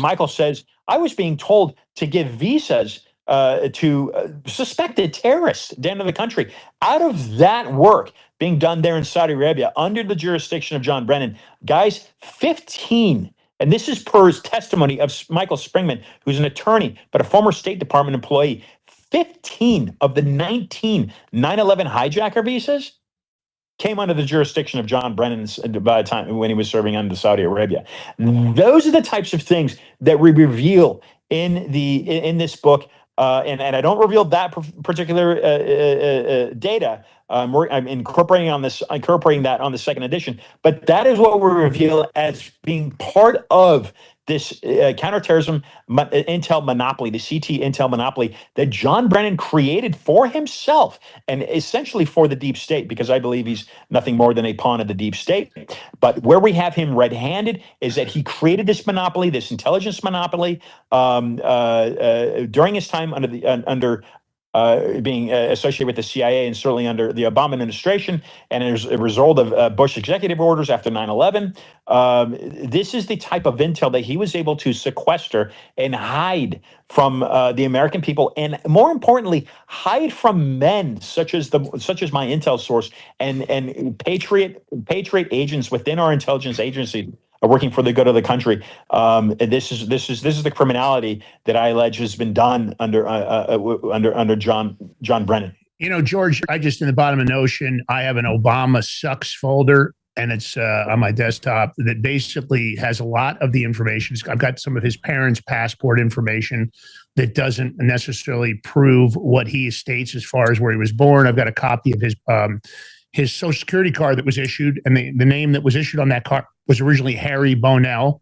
Michael says, "I was being told to give visas to suspected terrorists down to the country." Out of that work being done there in Saudi Arabia under the jurisdiction of John Brennan, guys, 15. And this is per his testimony of Michael Springman, who's an attorney, but a former State Department employee. 15 of the 19 9/11 hijacker visas came under the jurisdiction of John Brennan by the time when he was serving under Saudi Arabia. Those are the types of things that we reveal in this book. And I don't reveal that particular data. I'm incorporating that on the second edition. But that is what we reveal as being part of this counterterrorism intel monopoly, the CT intel monopoly that John Brennan created for himself and essentially for the deep state, because I believe he's nothing more than a pawn of the deep state. But where we have him red-handed is that he created this monopoly, this intelligence monopoly, during his time under being associated with the CIA and certainly under the Obama administration, and as a result of Bush executive orders after 9/11. This is the type of intel that he was able to sequester and hide from the American people, and more importantly, hide from men such as my intel source and patriot agents within our intelligence agency working for the good of the country. This is the criminality that I allege has been done under John Brennan. You know, George, I just in the bottom of Notion, I have an Obama sucks folder, and it's on my desktop that basically has a lot of the information. I've got some of his parents' passport information that doesn't necessarily prove what he states as far as where he was born. I've got a copy of his Social Security card that was issued, and the name that was issued on that card was originally Harry Bonell,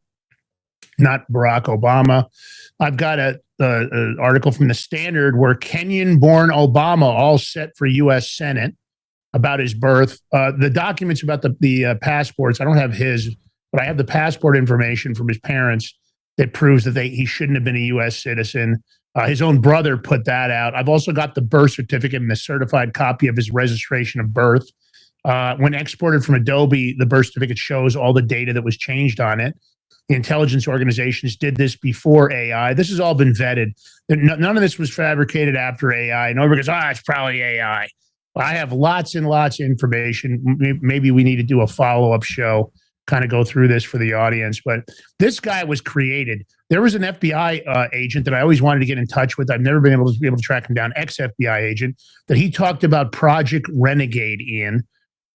not Barack Obama. I've got an article from the Standard where Kenyan-born Obama all set for U.S. Senate about his birth. The documents about the passports, I don't have his, but I have the passport information from his parents that proves that he shouldn't have been a U.S. citizen. His own brother put that out. I've also got the birth certificate and the certified copy of his registration of birth. When exported from Adobe, the birth certificate shows all the data that was changed on it. the intelligence organizations did this before AI. This has all been vetted. None of this was fabricated after AI. Nobody goes, it's probably AI. I have lots and lots of information. Maybe we need to do a follow-up show, kind of go through this for the audience. But this guy was created. There was an FBI agent that I always wanted to get in touch with. I've never been able to track him down, ex-FBI agent, that he talked about Project Renegade in.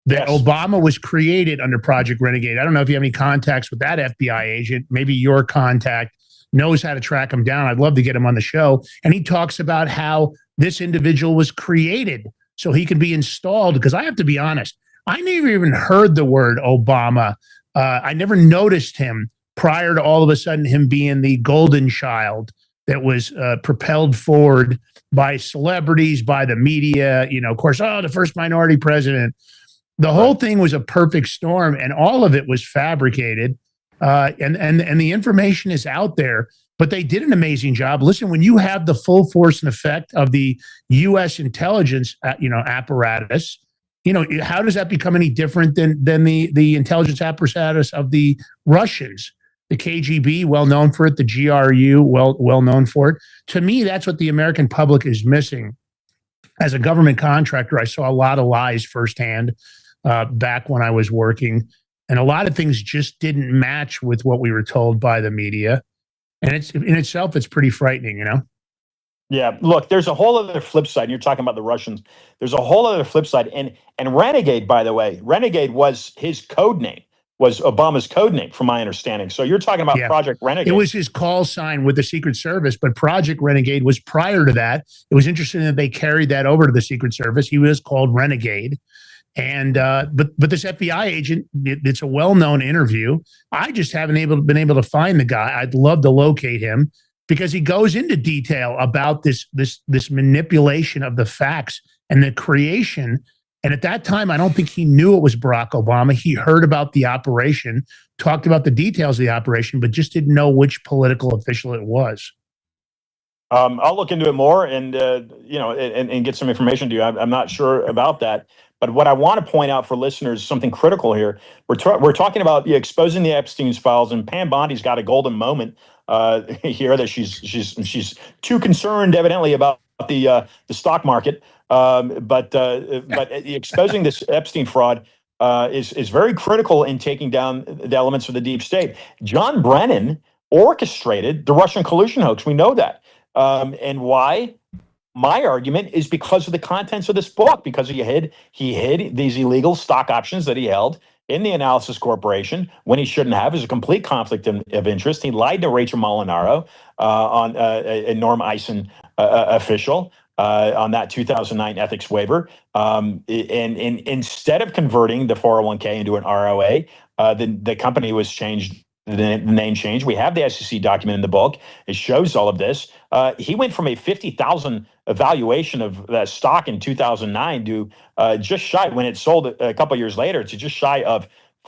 That Obama was created under Project Renegade. I don't know if you have any contacts with that FBI agent. Maybe your contact knows how to track him down. I'd love to get him on the show. And he talks about how this individual was created so he could be installed. Because I have to be honest, I never even heard the word Obama. I never noticed him prior to all of a sudden him being the golden child that was propelled forward by celebrities, by the media. Of course, the first minority president. The whole thing was a perfect storm, and all of it was fabricated. And the information is out there, but they did an amazing job. Listen, when you have the full force and effect of the U.S. intelligence, apparatus, how does that become any different than the intelligence apparatus of the Russians? The KGB, well known for it, the GRU, well known for it. To me, that's what the American public is missing. As a government contractor, I saw a lot of lies firsthand. Back when I was working, and a lot of things just didn't match with what we were told by the media, and it's in itself, it's pretty frightening, Yeah, look, there's a whole other flip side. You're talking about the Russians. There's a whole other flip side, and Renegade, by the way, Renegade was his code name, was Obama's code name, from my understanding. So you're talking about Project Renegade. It was his call sign with the Secret Service, but Project Renegade was prior to that. It was interesting that they carried that over to the Secret Service. He was called Renegade. And but this FBI agent, it's a well-known interview. I just haven't been able to find the guy. I'd love to locate him because he goes into detail about this manipulation of the facts and the creation. And at that time, I don't think he knew it was Barack Obama. He heard about the operation, talked about the details of the operation, but just didn't know which political official it was. I'll look into it more and and get some information to you. I'm not sure about that. But what I want to point out for listeners, something critical here. We're talking about exposing the Epstein's files, and Pam Bondi's got a golden moment here that she's too concerned, evidently, about the stock market. But exposing this Epstein fraud is very critical in taking down the elements of the deep state. John Brennan orchestrated the Russian collusion hoax. We know that, and why? My argument is because of the contents of this book, because he hid these illegal stock options that he held in the Analysis Corporation when he shouldn't have. It was a complete conflict of interest. He lied to Rachel Molinaro, on a Norm Eisen official, on that 2009 ethics waiver. And instead of converting the 401k into an ROA, the company was changed. The name change. We have the SEC document in the book. It shows all of this. He went from a 50,000 evaluation of the stock in 2009 to just shy, when it sold a couple years later, to just shy of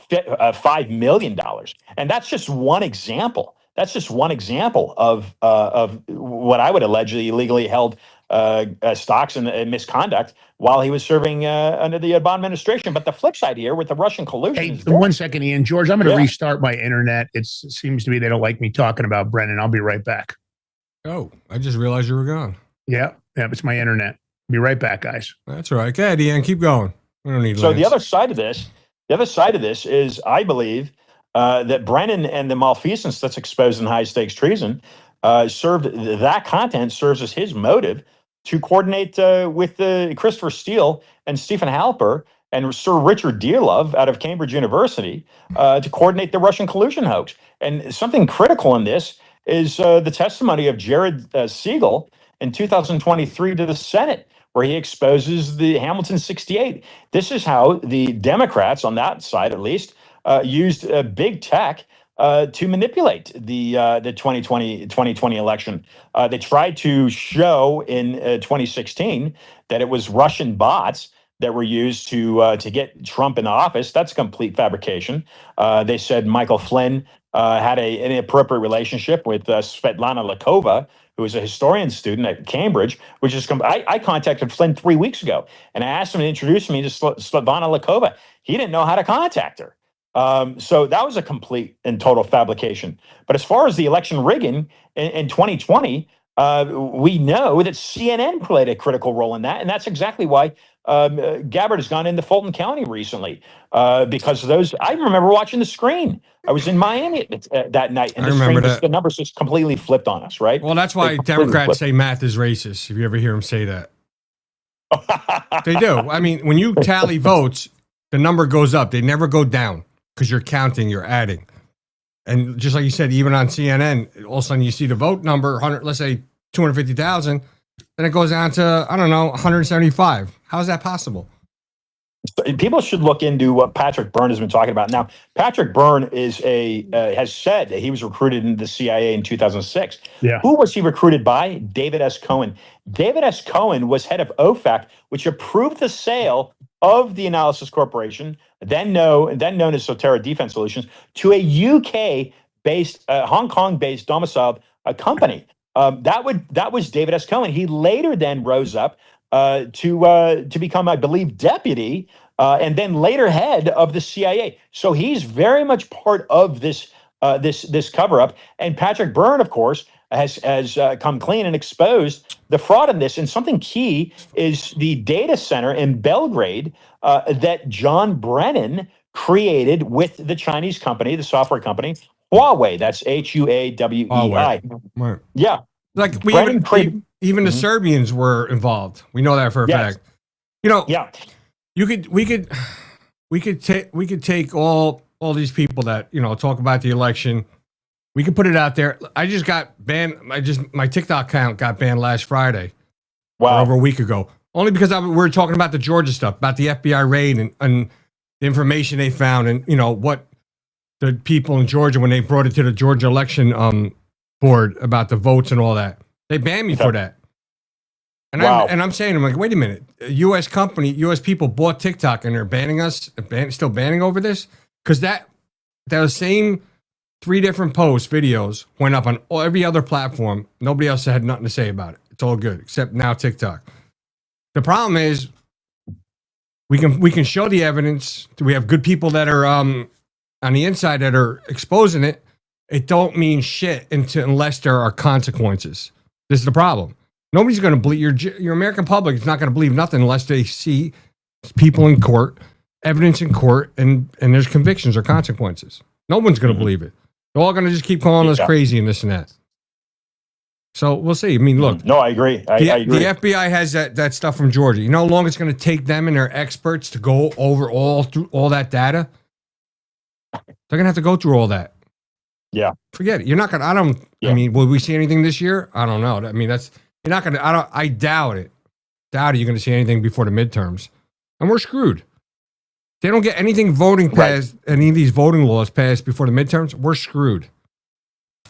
$5 million. And that's just one example. That's just one example of what I would allegedly illegally held stocks and misconduct while he was serving under the Obama administration. But the flip side here with the Russian collusion. Hey, 1 second, Ian. George, I'm going to restart my internet. It seems to me they don't like me talking about Brennan. I'll be right back. Oh, I just realized you were gone. Yeah, it's my internet. Be right back, guys. That's all right. Go ahead, Ian. Keep going. We don't need. So the other side of this is, I believe, that Brennan and the malfeasance that's exposed in high stakes treason served as his motive to coordinate with Christopher Steele and Stephen Halper and Sir Richard Dearlove out of Cambridge University to coordinate the Russian collusion hoax. And something critical in this is the testimony of Jared Siegel in 2023 to the Senate, where he exposes the Hamilton 68. This is how the Democrats, on that side at least, used big tech to manipulate the 2020 election. They tried to show in 2016 that it was Russian bots that were used to get Trump in office. That's complete fabrication. They said Michael Flynn had an inappropriate relationship with Svetlana Lakova, who is a historian student at Cambridge, which is, I contacted Flynn 3 weeks ago, and I asked him to introduce me to Svetlana Lakova. He didn't know how to contact her. So that was a complete and total fabrication. But as far as the election rigging in 2020, we know that CNN played a critical role in that, and that's exactly why Gabbard has gone into Fulton County recently, because of those. I remember watching the screen. I was in Miami that night, and the numbers just completely flipped on us, right? Well, that's why Democrats say math is racist, if you ever hear them say that. They do. I mean, when you tally votes, the number goes up. They never go down because you're counting, you're adding. And just like you said, even on CNN, all of a sudden you see the vote number, 100, let's say 250,000, then it goes down to, I don't know, 175. How is that possible? People should look into what Patrick Byrne has been talking about. Now, Patrick Byrne is has said that he was recruited into the CIA in 2006. Yeah. Who was he recruited by? David S. Cohen. David S. Cohen was head of OFAC, which approved the sale of the Analysis Corporation, then known as Sotera Defense Solutions, to a UK-based, Hong Kong-based domiciled company. That was David S. Cohen. He later then rose up to become, I believe, deputy, and then later head of the CIA. So he's very much part of this cover up. And Patrick Byrne, of course, has come clean and exposed the fraud in this. And something key is the data center in Belgrade that John Brennan created with the Chinese company, the software company, Huawei. That's Huawei. Right. Yeah. Like even the Serbians were involved. We know that for a fact. You know, we could take all these people that, you know, talk about the election. We could put it out there. I just got banned. My TikTok account got banned last Friday. Wow. Over a week ago. Only because we were talking about the Georgia stuff, about the FBI raid and the information they found, and you know what the people in Georgia, when they brought it to the Georgia election board about the votes and all that, they banned me for that. And I'm saying, I'm like, wait a minute, a U.S. company, U.S. people bought TikTok and they're banning us, still banning over this, because that same 3 different posts, videos went up on every other platform. Nobody else had nothing to say about it. It's all good, except now TikTok. The problem is we can show the evidence. We have good people that are on the inside that are exposing it. It don't mean shit unless there are consequences. This is the problem. Nobody's going to believe your American public is not going to believe nothing unless they see people in court, evidence in court, and there's convictions or consequences. No one's going to believe it. They're all going to just keep calling us crazy and this and that. So we'll see. I mean, look. No, I agree. I agree. The FBI has that stuff from Georgia. You know how long it's going to take them and their experts to go over all that data? They're going to have to go through all that. Yeah. Forget it. You're not going to, I mean, will we see anything this year? I don't know. I mean, you're not going to, I doubt it. You're going to see anything before the midterms. And we're screwed. They don't get anything voting passed, any of these voting laws passed before the midterms, we're screwed.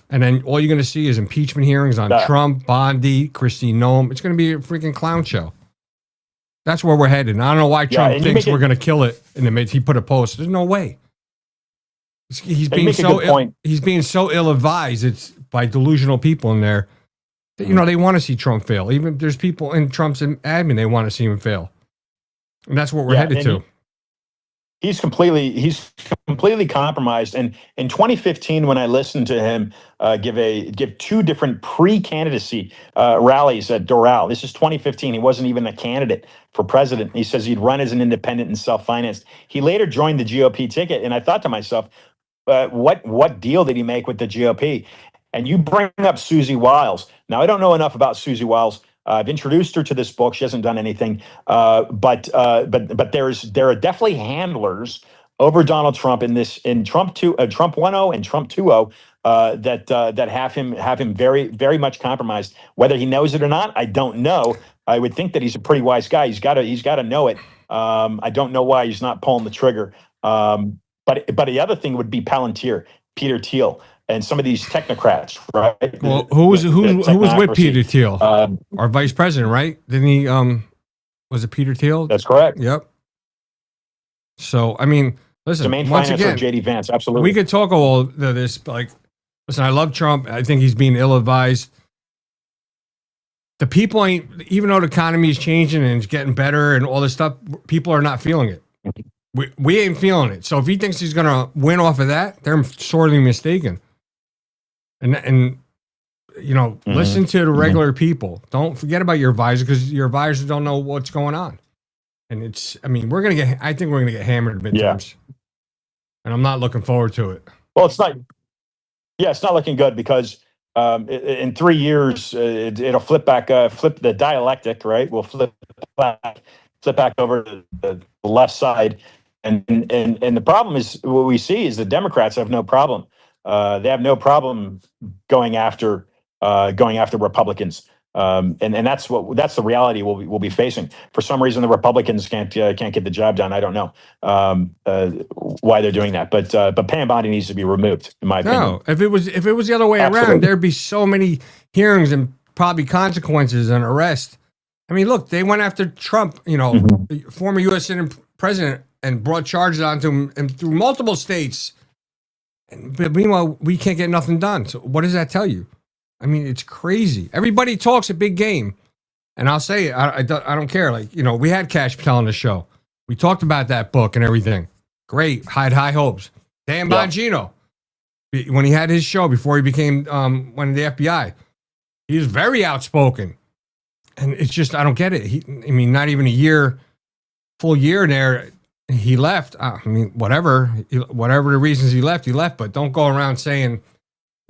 And then all you're going to see is impeachment hearings on Trump, Bondi, Kristi Noem. It's going to be a freaking clown show. That's where we're headed. And I don't know why Trump thinks we're going to kill it in the mid. He put a post. There's no way. He's being so ill-advised. It's by delusional people in there that, you know, they want to see Trump fail. Even there's people in Trump's admin, they want to see him fail. And that's what we're headed to. He's completely compromised. And in 2015, when I listened to him give 2 different pre-candidacy rallies at Doral, this is 2015. He wasn't even a candidate for president. He says he'd run as an independent and self-financed. He later joined the GOP ticket, and I thought to myself, what deal did he make with the GOP? And you bring up Susie Wiles. Now, I don't know enough about Susie Wiles. I've introduced her to this book. She hasn't done anything, but there are definitely handlers over Donald Trump in Trump 1.0 and Trump 2.0 that have him very, very much compromised. Whether he knows it or not, I don't know. I would think that he's a pretty wise guy. He's got to know it. I don't know why he's not pulling the trigger. But the other thing would be Palantir, Peter Thiel, and some of these technocrats, right? Well, who was with Peter Thiel? Our vice president, right? Didn't he? Was it Peter Thiel? That's correct. Yep. So I mean, listen. The main once financer again, of JD Vance, absolutely. We could talk all of this. Like, listen, I love Trump. I think he's being ill-advised. The people ain't, even though the economy is changing and it's getting better and all this stuff, people are not feeling it. We ain't feeling it. So if he thinks he's going to win off of that, they're sorely mistaken. And listen to the regular people. Don't forget about your advisor, because your advisors don't know what's going on. And I think we're going to get hammered midterms. Yeah. And I'm not looking forward to it. Well, it's not looking good because in 3 years, it'll flip the dialectic, right? We'll flip back over to the left side. And the problem is, what we see is the Democrats have no problem. They have no problem going after Republicans. And that's the reality we'll be facing. For some reason, the Republicans can't get the job done. I don't know why they're doing that, but Pam Bondi needs to be removed, in my opinion. No, if it was the other way around, there'd be so many hearings and probably consequences and arrest. I mean, look, they went after Trump, the former U.S. Senate president, and brought charges onto him and through multiple states. But meanwhile, we can't get nothing done. So what does that tell you? I mean, it's crazy. Everybody talks a big game, and I'll say it. I don't care. We had Cash Patel on the show. We talked about that book and everything. Great. Had high hopes. Dan Bongino, when he had his show before he became one of the FBI, he was very outspoken. And it's just, I don't get it. Not even full year there, he left. Whatever the reasons he left, but don't go around saying,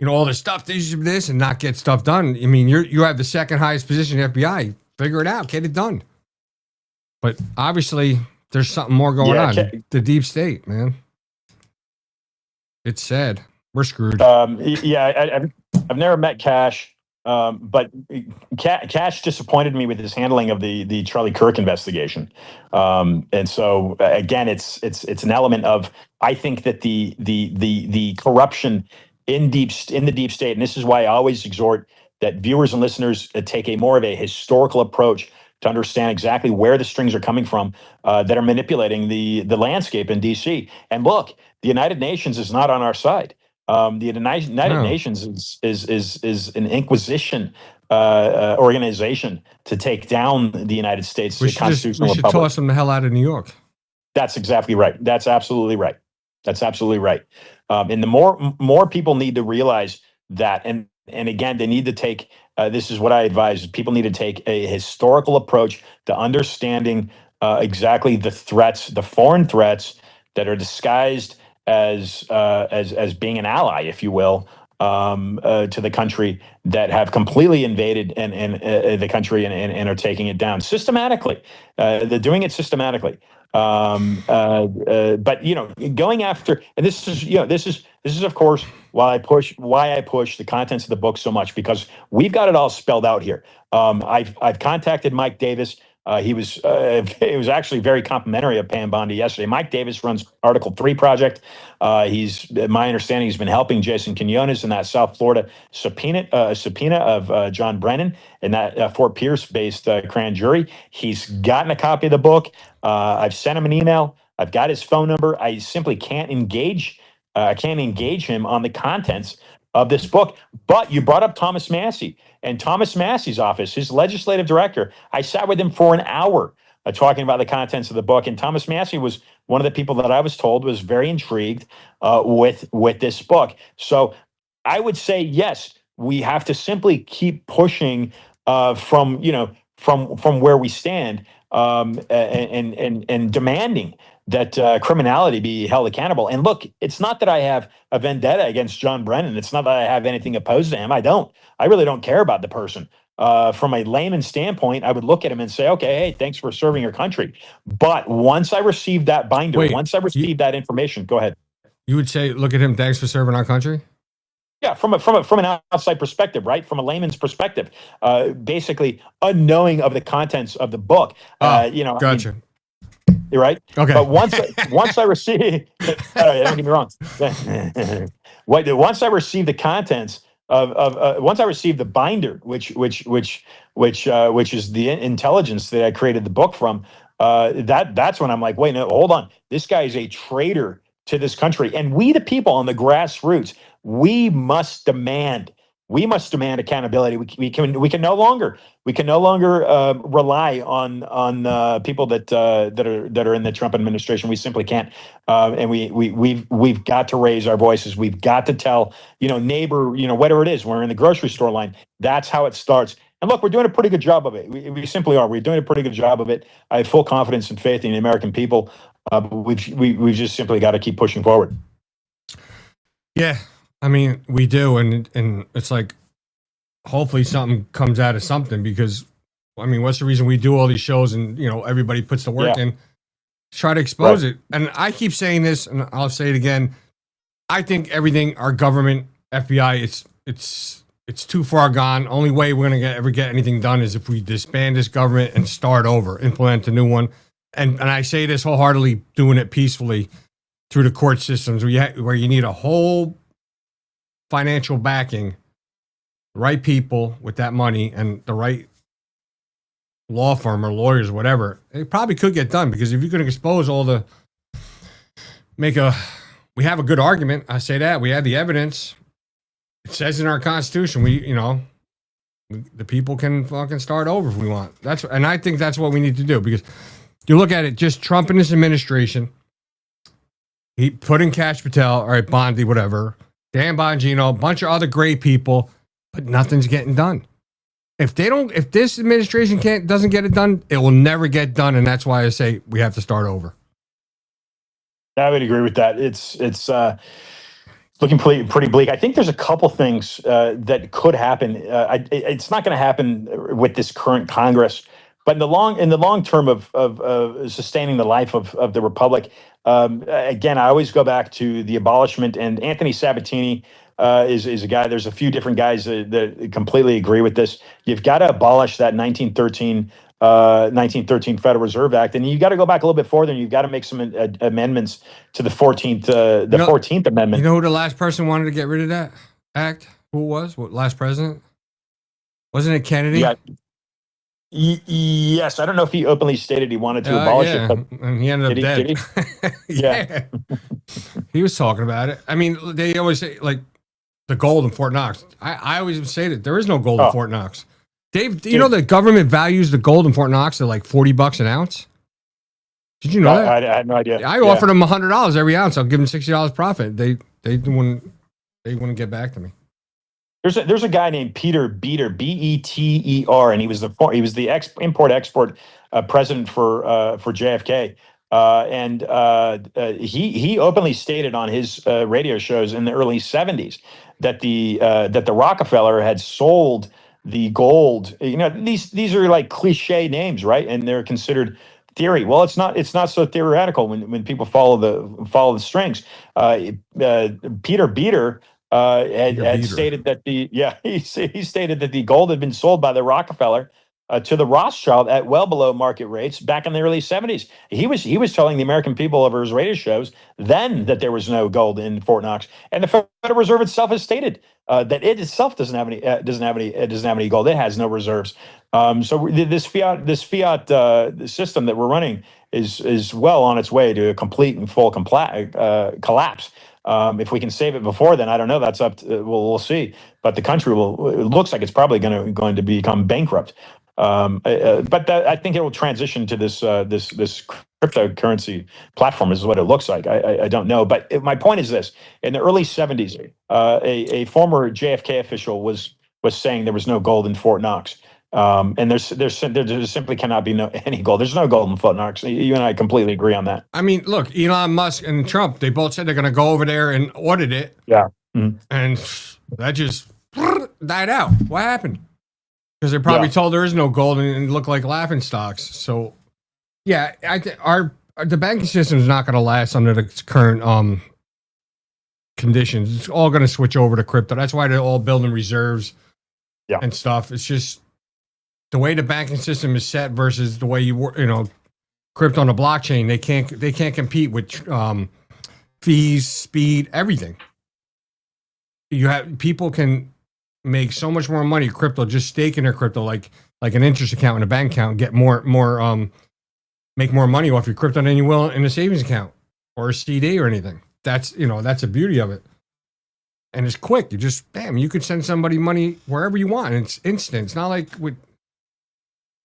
all this stuff, this, and not get stuff done. You have the second highest position in the FBI. Figure it out. Get it done. But obviously, there's something more going on. The deep state, man. It's sad. We're screwed. I've never met Cash. But Cash disappointed me with his handling of the Charlie Kirk investigation, and so again, it's an element of, I think, that the corruption in the deep state, and this is why I always exhort that viewers and listeners take a more of a historical approach to understand exactly where the strings are coming from that are manipulating the landscape in D.C. And look, the United Nations is not on our side. The United Nations is an inquisition organization to take down the United States constitutional republic. We should toss them the hell out of New York. That's exactly right. That's absolutely right. And the more people need to realize that, and again, they need to take. This is what I advise: people need to take a historical approach to understanding exactly the threats, the foreign threats that are disguised as being an ally, if you will, to the country, that have completely invaded and the country and are taking it down systematically. They're doing it systematically. But going after, and this is of course why I push the contents of the book so much, because we've got it all spelled out here. I've contacted Mike Davis. It was actually very complimentary of Pam Bondi yesterday. Mike Davis runs Article 3 project. My understanding, he's been helping Jason Quinones in that South Florida subpoena of John Brennan in that Fort Pierce-based grand jury. He's gotten a copy of the book. I've sent him an email. I've got his phone number. I simply can't engage. I can't engage him on the contents of this book. But you brought up Thomas Massey, and Thomas Massey's office, his legislative director. I sat with him for an hour talking about the contents of the book, and Thomas Massey was one of the people that I was told was very intrigued with this book. So I would say, yes, we have to simply keep pushing from where we stand and demanding that criminality be held accountable. And look, it's not that I have a vendetta against John Brennan. It's not that I have anything opposed to him. I don't. I really don't care about the person. From a layman standpoint, I would look at him and say, okay, hey, thanks for serving your country. But once I received that binder, once I received that information, go ahead. You would say, look at him, thanks for serving our country? Yeah, from an outside perspective, right? From a layman's perspective, basically unknowing of the contents of the book. Gotcha. You're right. Okay. But once I receive, don't get me wrong. Once I receive the contents of once I receive the binder, which is the intelligence that I created the book from, that's when I'm like, wait, no, hold on. This guy is a traitor to this country, and we, the people on the grassroots, we must demand We must demand accountability. We can no longer rely on people that are in the Trump administration. We simply can't, and we've got to raise our voices. We've got to tell neighbor, whatever it is. We're in the grocery store line. That's how it starts. And look, we're doing a pretty good job of it. We simply are. We're doing a pretty good job of it. I have full confidence and faith in the American people. But we've just simply got to keep pushing forward. Yeah, I mean, we do, and it's like, hopefully something comes out of something, because, I mean, what's the reason we do all these shows and, everybody puts the work in, try to expose it. And I keep saying this, and I'll say it again. I think everything, our government, FBI, it's too far gone. Only way we're going to ever get anything done is if we disband this government and start over, implement a new one. And I say this wholeheartedly, doing it peacefully through the court systems, where you need a whole financial backing, the right people with that money and the right law firm or lawyers, whatever. It probably could get done, because if you could expose all the, we have a good argument. I say that we have the evidence. It says in our Constitution, the people can fucking start over if we want. And I think that's what we need to do, because you look at it, just Trump and his administration, he put in Cash Patel, all right, Bondi, whatever, Dan Bongino, a bunch of other great people, but nothing's getting done. If this administration doesn't get it done, it will never get done. And that's why I say we have to start over. I would agree with that. It's looking pretty bleak. I think there's a couple things that could happen. It's not going to happen with this current Congress, but in the long term of sustaining the life of the republic. Again, I always go back to the abolishment, and Anthony Sabatini is a guy. There's a few different guys that completely agree with this. You've got to abolish that 1913 Federal Reserve Act, and you got to go back a little bit further, and you've got to make some amendments to the 14th Amendment. You know who the last person wanted to get rid of that act? Who it was? What last president? Wasn't it Kennedy? Yeah. Yes, I don't know if he openly stated he wanted to abolish it, but and he ended up dead. Did he? Yeah. He was talking about it. I mean, they always say, like, the gold in Fort Knox. I always say that there is no gold in Fort Knox. Dave, do you know the government values the gold in Fort Knox at like $40 an ounce? Did you know that? I had no idea. I offered them $100 every ounce. I'll give them $60 profit. They wouldn't get back to me. There's a guy named Peter Beter, Beter, and he was the import-export president for JFK, and he openly stated on his radio shows in the early '70s that the Rockefeller had sold the gold. These are like cliche names, right? And they're considered theory. Well, it's not so theoretical when people follow the strings. Peter Beter had stated that he stated that the gold had been sold by the Rockefeller to the Rothschild at well below market rates back in the early '70s. He was telling the American people over his radio shows then that there was no gold in Fort Knox, and the Federal Reserve itself has stated that it itself doesn't have any gold. It has no reserves. So this fiat system that we're running is well on its way to a complete and full collapse. If we can save it before then, I don't know. That's up to, we'll see. But the country it looks like it's probably going to become bankrupt. But I think it will transition to this cryptocurrency platform is what it looks like. I don't know. But my point is this: in the early '70s, a former JFK official was saying there was no gold in Fort Knox. And there simply cannot be any gold. There's no gold in Fort Knox. You and I completely agree on that. I mean, look, Elon Musk and Trump, they both said they're going to go over there and audit it. Yeah. Mm-hmm. And that just died out. What happened? Because they're probably told there is no gold and it looked like laughing stocks. So, yeah, I think the banking system is not going to last under the current conditions. It's all going to switch over to crypto. That's why they're all building reserves and stuff. It's just the way the banking system is set versus the way crypto on the blockchain. They can't compete with fees, speed, everything. People can make so much more money crypto just staking their crypto like an interest account and a bank account, get more make more money off your crypto than you will in a savings account or a CD or anything. That's the beauty of it. and it's quick. You just bam, you could send somebody money wherever you want. It's instant. It's not like with,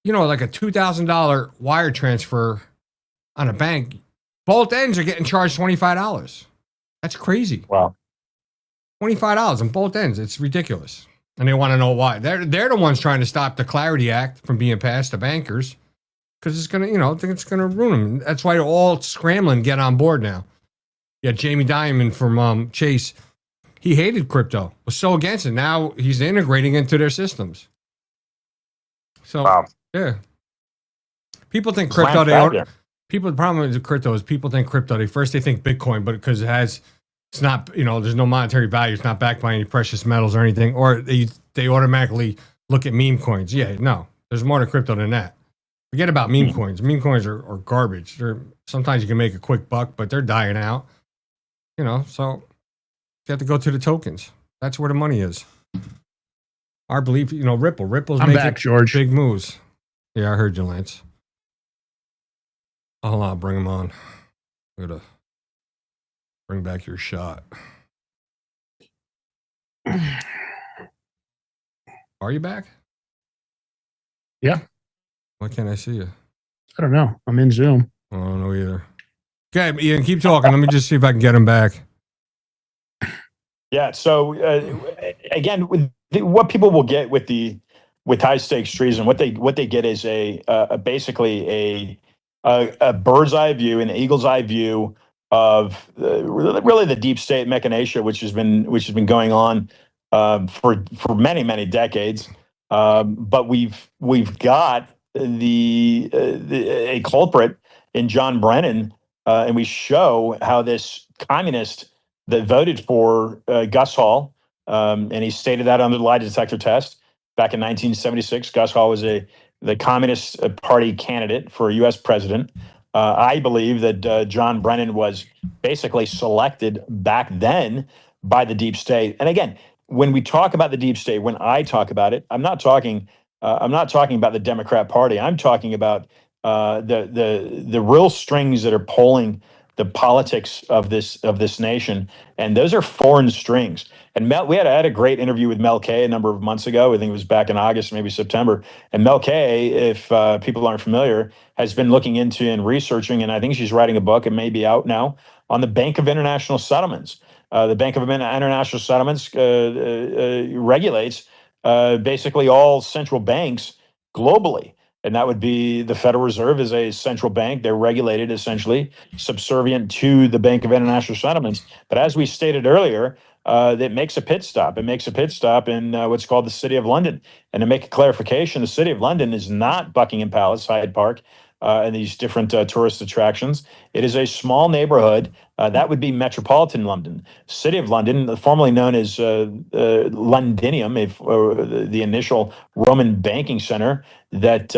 like a $2,000 wire transfer on a bank. Both ends are getting charged $25. That's crazy. Wow. $25 on both ends. It's ridiculous. And they want to know why. They're the ones trying to stop the Clarity Act from being passed to bankers because it's going to, think it's going to ruin them. That's why they're all scrambling to get on board now. Yeah, Jamie Dimon from Chase, he hated crypto, was so against it. Now he's integrating into their systems. So, wow. Yeah. People think crypto, the problem with crypto is people think crypto, they think Bitcoin, but because it's not, there's no monetary value. It's not backed by any precious metals or anything, or they automatically look at meme coins. Yeah, no, there's more to crypto than that. Forget about meme coins. Meme coins are garbage. Sometimes you can make a quick buck, but they're dying out. So you have to go to the tokens. That's where the money is. Our belief, Ripple's making back, George. Big moves. Yeah, I heard you, Lance. Hold on, bring him on. I'm gonna bring back your shot. Are you back? Yeah. Why can't I see you? I don't know. I'm in Zoom. I don't know either. Okay, Ian, keep talking. Let me just see if I can get him back. Yeah. So again, what people will get with high stakes treason, what they get is basically a bird's eye view, an eagle's eye view of really the deep state machination, which has been going on for many decades. But we've got a culprit in John Brennan, and we show how this communist that voted for Gus Hall, and he stated that under the lie detector test back in 1976. Gus Hall was the Communist Party candidate for U.S. president. I believe that John Brennan was basically selected back then by the deep state. And again, when we talk about the deep state, when I talk about it, I'm not talking about the Democrat Party. I'm talking about the real strings that are pulling the politics of this nation, and those are foreign strings. And we had a great interview with Mel K a number of months ago. I think it was back in August, maybe September. And Mel K, if people aren't familiar, has been looking into and researching, and I think she's writing a book. It may be out now on the Bank of International Settlements. The Bank of International Settlements regulates basically all central banks globally. And that would be the Federal Reserve is a central bank. They're regulated essentially subservient to the Bank of International Settlements. But as we stated earlier, it makes a pit stop. It makes a pit stop in what's called the City of London. And to make a clarification, the City of London is not Buckingham Palace, Hyde Park, and these different tourist attractions. It is a small neighborhood. That would be metropolitan London. City of London, formerly known as Londinium, the initial Roman banking center that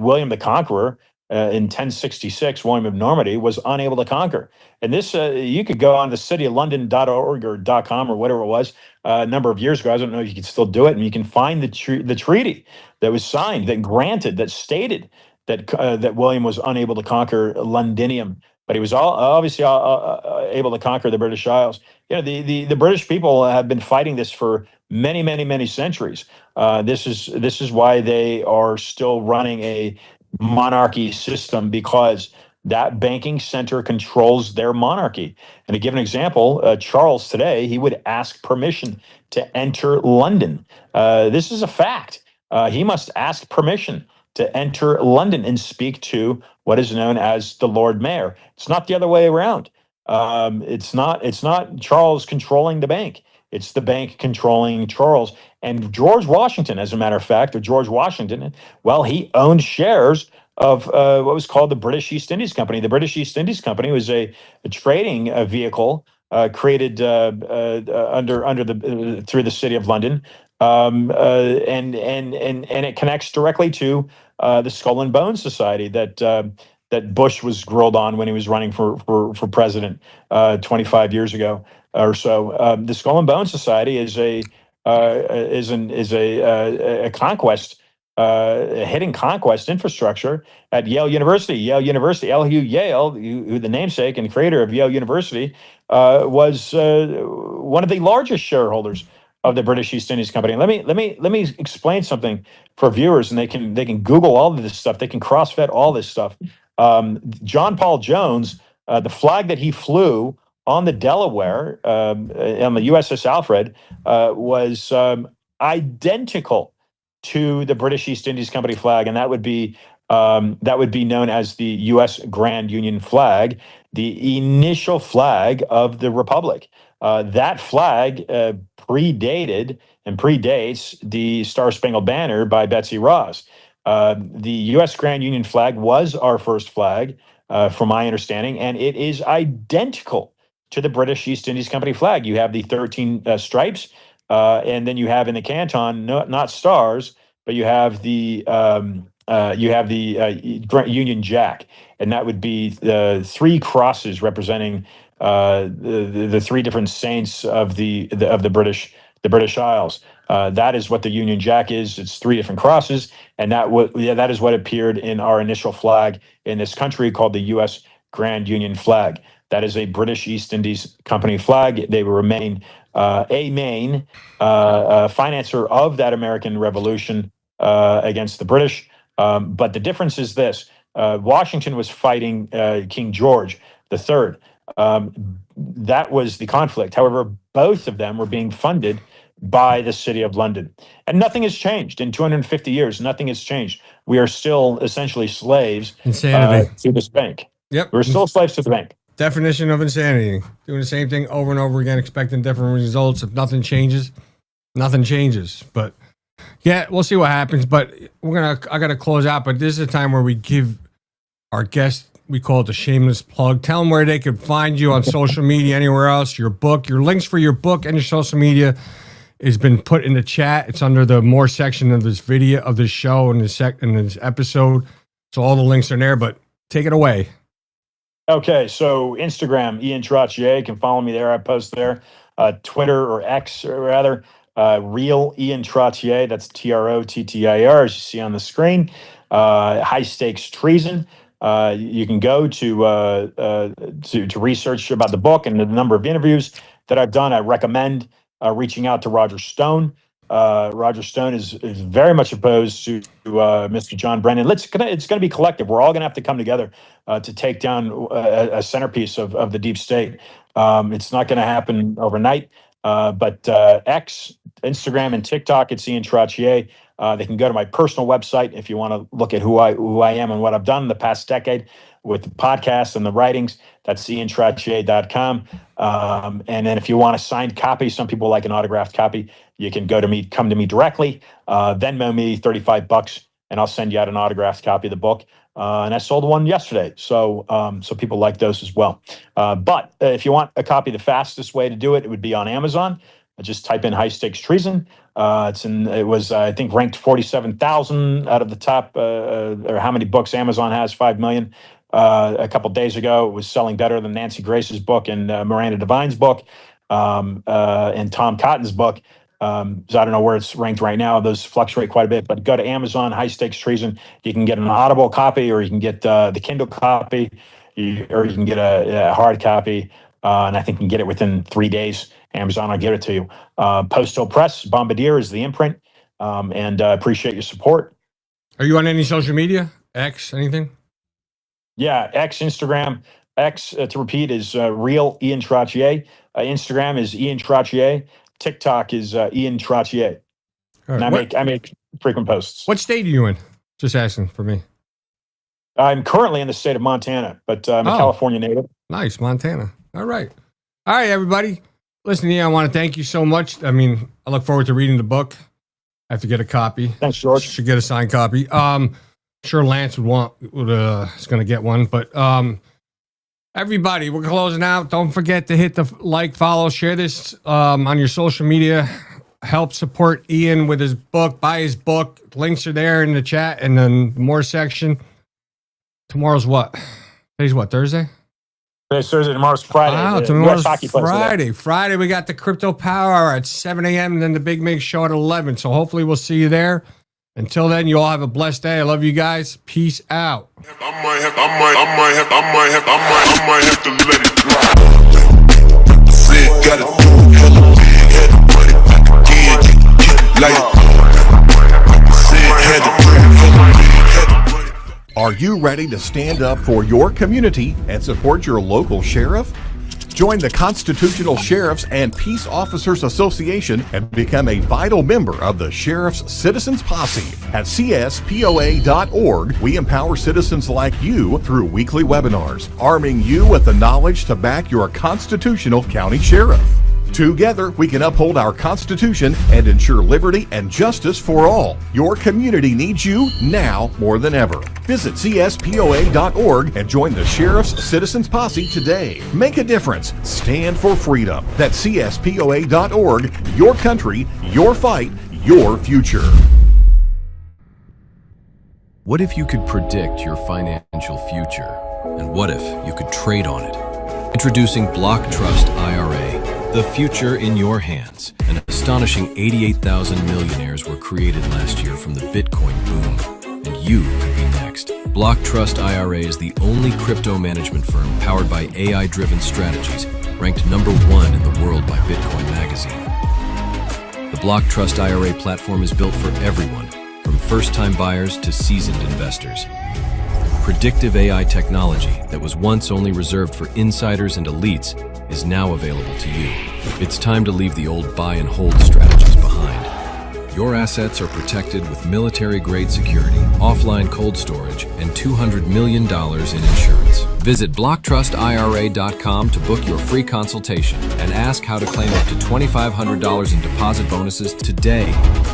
William the Conqueror in 1066, William of Normandy, was unable to conquer. And this, you could go on to cityoflondon.org or .com or whatever it was a number of years ago. I don't know if you can still do it. And you can find the treaty that was signed, that granted, that stated that William was unable to conquer Londinium, but he was obviously able to conquer the British Isles. The British people have been fighting this for many centuries. This is why they are still running a monarchy system, because that banking center controls their monarchy. And to give an example, Charles today, he would ask permission to enter London. This is a fact. He must ask permission to enter London and speak to what is known as the Lord Mayor. It's not the other way around. It's not Charles controlling the bank. It's the bank controlling Charles. And George Washington, as a matter of fact, well, he owned shares of what was called the British East Indies Company. The British East Indies Company was a trading vehicle created through the City of London. And it connects directly to the Skull and Bones Society that Bush was grilled on when he was running for president 25 years ago or so. The Skull and Bones Society is a conquest hidden conquest infrastructure at Yale University. Yale, who the namesake and creator of Yale University, was one of the largest shareholders of the British East Indies Company. Let me explain something for viewers, and they can Google all of this stuff. They can cross-vet all this stuff. John Paul Jones, the flag that he flew on the Delaware, on the USS Alfred, was identical to the British East Indies Company flag, and that would be known as the U.S. Grand Union flag, the initial flag of the Republic. That flag predated and predates the Star Spangled Banner by Betsy Ross. The U.S. Grand Union flag was our first flag, from my understanding, and it is identical to the British East Indies Company flag. You have the 13 stripes, and then you have in the canton not stars, but you have the Union Jack, and that would be the three crosses representing the three different saints of the British Isles. That is what the Union Jack is. It's three different crosses, and that is what appeared in our initial flag in this country called the U.S. Grand Union flag. That is a British East Indies Company flag. They will remain a main financer of that American Revolution against the British. But the difference is this. Washington was fighting King George III. That was the conflict. However, both of them were being funded by the City of London. And nothing has changed. In 250 years, nothing has changed. We are still essentially slaves to this bank. Yep. We're still slaves to the bank. Definition of insanity. Doing the same thing over and over again, expecting different results. If nothing changes, nothing changes. But yeah, we'll see what happens. But I gotta close out. But this is a time where we give our guests, we call it the shameless plug. Tell them where they can find you on social media, anywhere else. Your book, your links for your book and your social media has been put in the chat. It's under the more section of this video, of this show, and in this episode. So all the links are there. But take it away. Okay, so Instagram, Ian Trottier, you can follow me there. I post there. Twitter, or X, or rather, Real Ian Trottier. That's Trottier, as you see on the screen. High Stakes Treason. You can go to research about the book and the number of interviews that I've done. I recommend reaching out to Roger Stone. Roger Stone is very much opposed to Mr. John Brennan. It's going to be collective. We're all going to have to come together to take down a centerpiece of the deep state. It's not going to happen overnight. But X, Instagram, and TikTok, it's Ian Trottier. They can go to my personal website if you want to look at who I am and what I've done in the past decade with the podcasts and the writings. That's iantrottier.com. And then if you want a signed copy, some people like an autographed copy, you can come to me directly, Venmo me $35, and I'll send you out an autographed copy of the book. And I sold one yesterday, so people like those as well. But if you want a copy, the fastest way to do it would be on Amazon. Just type in High Stakes Treason. It was I think ranked 47,000 out of the top, or how many books Amazon has, 5 million. A couple days ago, it was selling better than Nancy Grace's book and Miranda Devine's book, and Tom Cotton's book. So I don't know where it's ranked right now. Those fluctuate quite a bit, but go to Amazon, High Stakes Treason. You can get an Audible copy, or you can get the Kindle copy, or you can get a hard copy, and I think you can get it within 3 days. Amazon will give it to you. Postal Press, Bombardier is the imprint, and appreciate your support. Are you on any social media? X, anything? Yeah, X, Instagram. X, to repeat, is Real Ian Trottier. Instagram is Ian Trottier. TikTok is Ian Trottier. Right. And I make frequent posts. What state are you in? Just asking for me. I'm currently in the state of Montana, but I'm a California native. Nice, Montana. All right, everybody. Listen, Ian, I want to thank you so much. I mean, I look forward to reading the book. I have to get a copy. Thanks, George. Should get a signed copy. Sure Lance is going to get one, but everybody, we're closing out. Don't forget to hit the like, follow, share this on your social media. Help support Ian with his book. Buy his book. Links are there in the chat and then more section. Tomorrow's what? Today's what, Thursday? Today's Thursday, tomorrow's Friday. Wow, tomorrow's Friday. Friday, we got the Crypto Power Hour at 7 a.m. and then the Big Mig Show at 11. So hopefully we'll see you there. Until then, you all have a blessed day. I love you guys. Peace out. I might have to let it drop. Said gotta do hella big, had to put it back again, like said had to put it hella big, had to put it. Are you ready to stand up for your community and support your local sheriff? Join the Constitutional Sheriffs and Peace Officers Association and become a vital member of the Sheriff's Citizens Posse. At CSPOA.org, we empower citizens like you through weekly webinars, arming you with the knowledge to back your constitutional county sheriff. Together, we can uphold our Constitution and ensure liberty and justice for all. Your community needs you now more than ever. Visit CSPOA.org and join the Sheriff's Citizens Posse today. Make a difference. Stand for freedom. That's CSPOA.org. Your country, your fight, your future. What if you could predict your financial future? And what if you could trade on it? Introducing Block Trust IRA. The future in your hands. An astonishing 88,000 millionaires were created last year from the Bitcoin boom, and you could be next. Block Trust IRA is the only crypto management firm powered by AI-driven strategies, ranked #1 in the world by Bitcoin Magazine. The Block Trust IRA platform is built for everyone, from first-time buyers to seasoned investors. Predictive AI technology that was once only reserved for insiders and elites is now available to you. It's time to leave the old buy and hold strategies behind. Your assets are protected with military-grade security, offline cold storage, and $200 million in insurance. Visit BlockTrustIRA.com to book your free consultation and ask how to claim up to $2,500 in deposit bonuses today.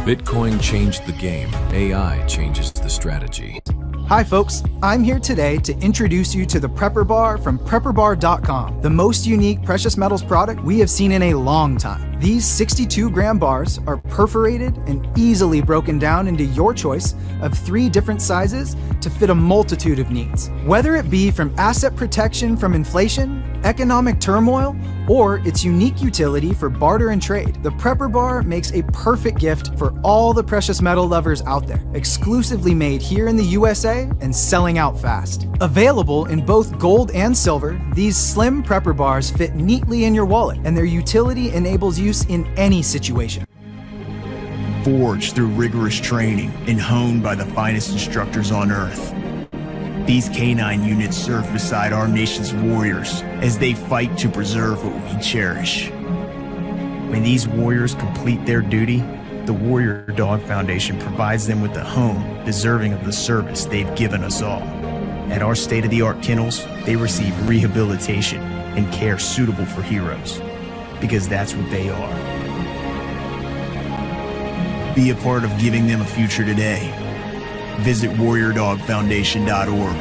Bitcoin changed the game. AI changes the strategy. Hi folks, I'm here today to introduce you to the Prepper Bar from PrepperBar.com, the most unique precious metals product we have seen in a long time. These 62-gram bars are perforated and easily broken down into your choice of 3 different sizes to fit a multitude of needs. Whether it be from asset protection from inflation, economic turmoil, or its unique utility for barter and trade, the Prepper Bar makes a perfect gift for all the precious metal lovers out there. Exclusively made here in the USA and selling out fast. Available in both gold and silver, these slim Prepper Bars fit neatly in your wallet, and their utility enables use in any situation. Forged through rigorous training and honed by the finest instructors on Earth, these canine units serve beside our nation's warriors as they fight to preserve what we cherish. When these warriors complete their duty, the Warrior Dog Foundation provides them with a home deserving of the service they've given us all. At our state-of-the-art kennels, they receive rehabilitation and care suitable for heroes, because that's what they are. Be a part of giving them a future today. Visit WarriorDogFoundation.org.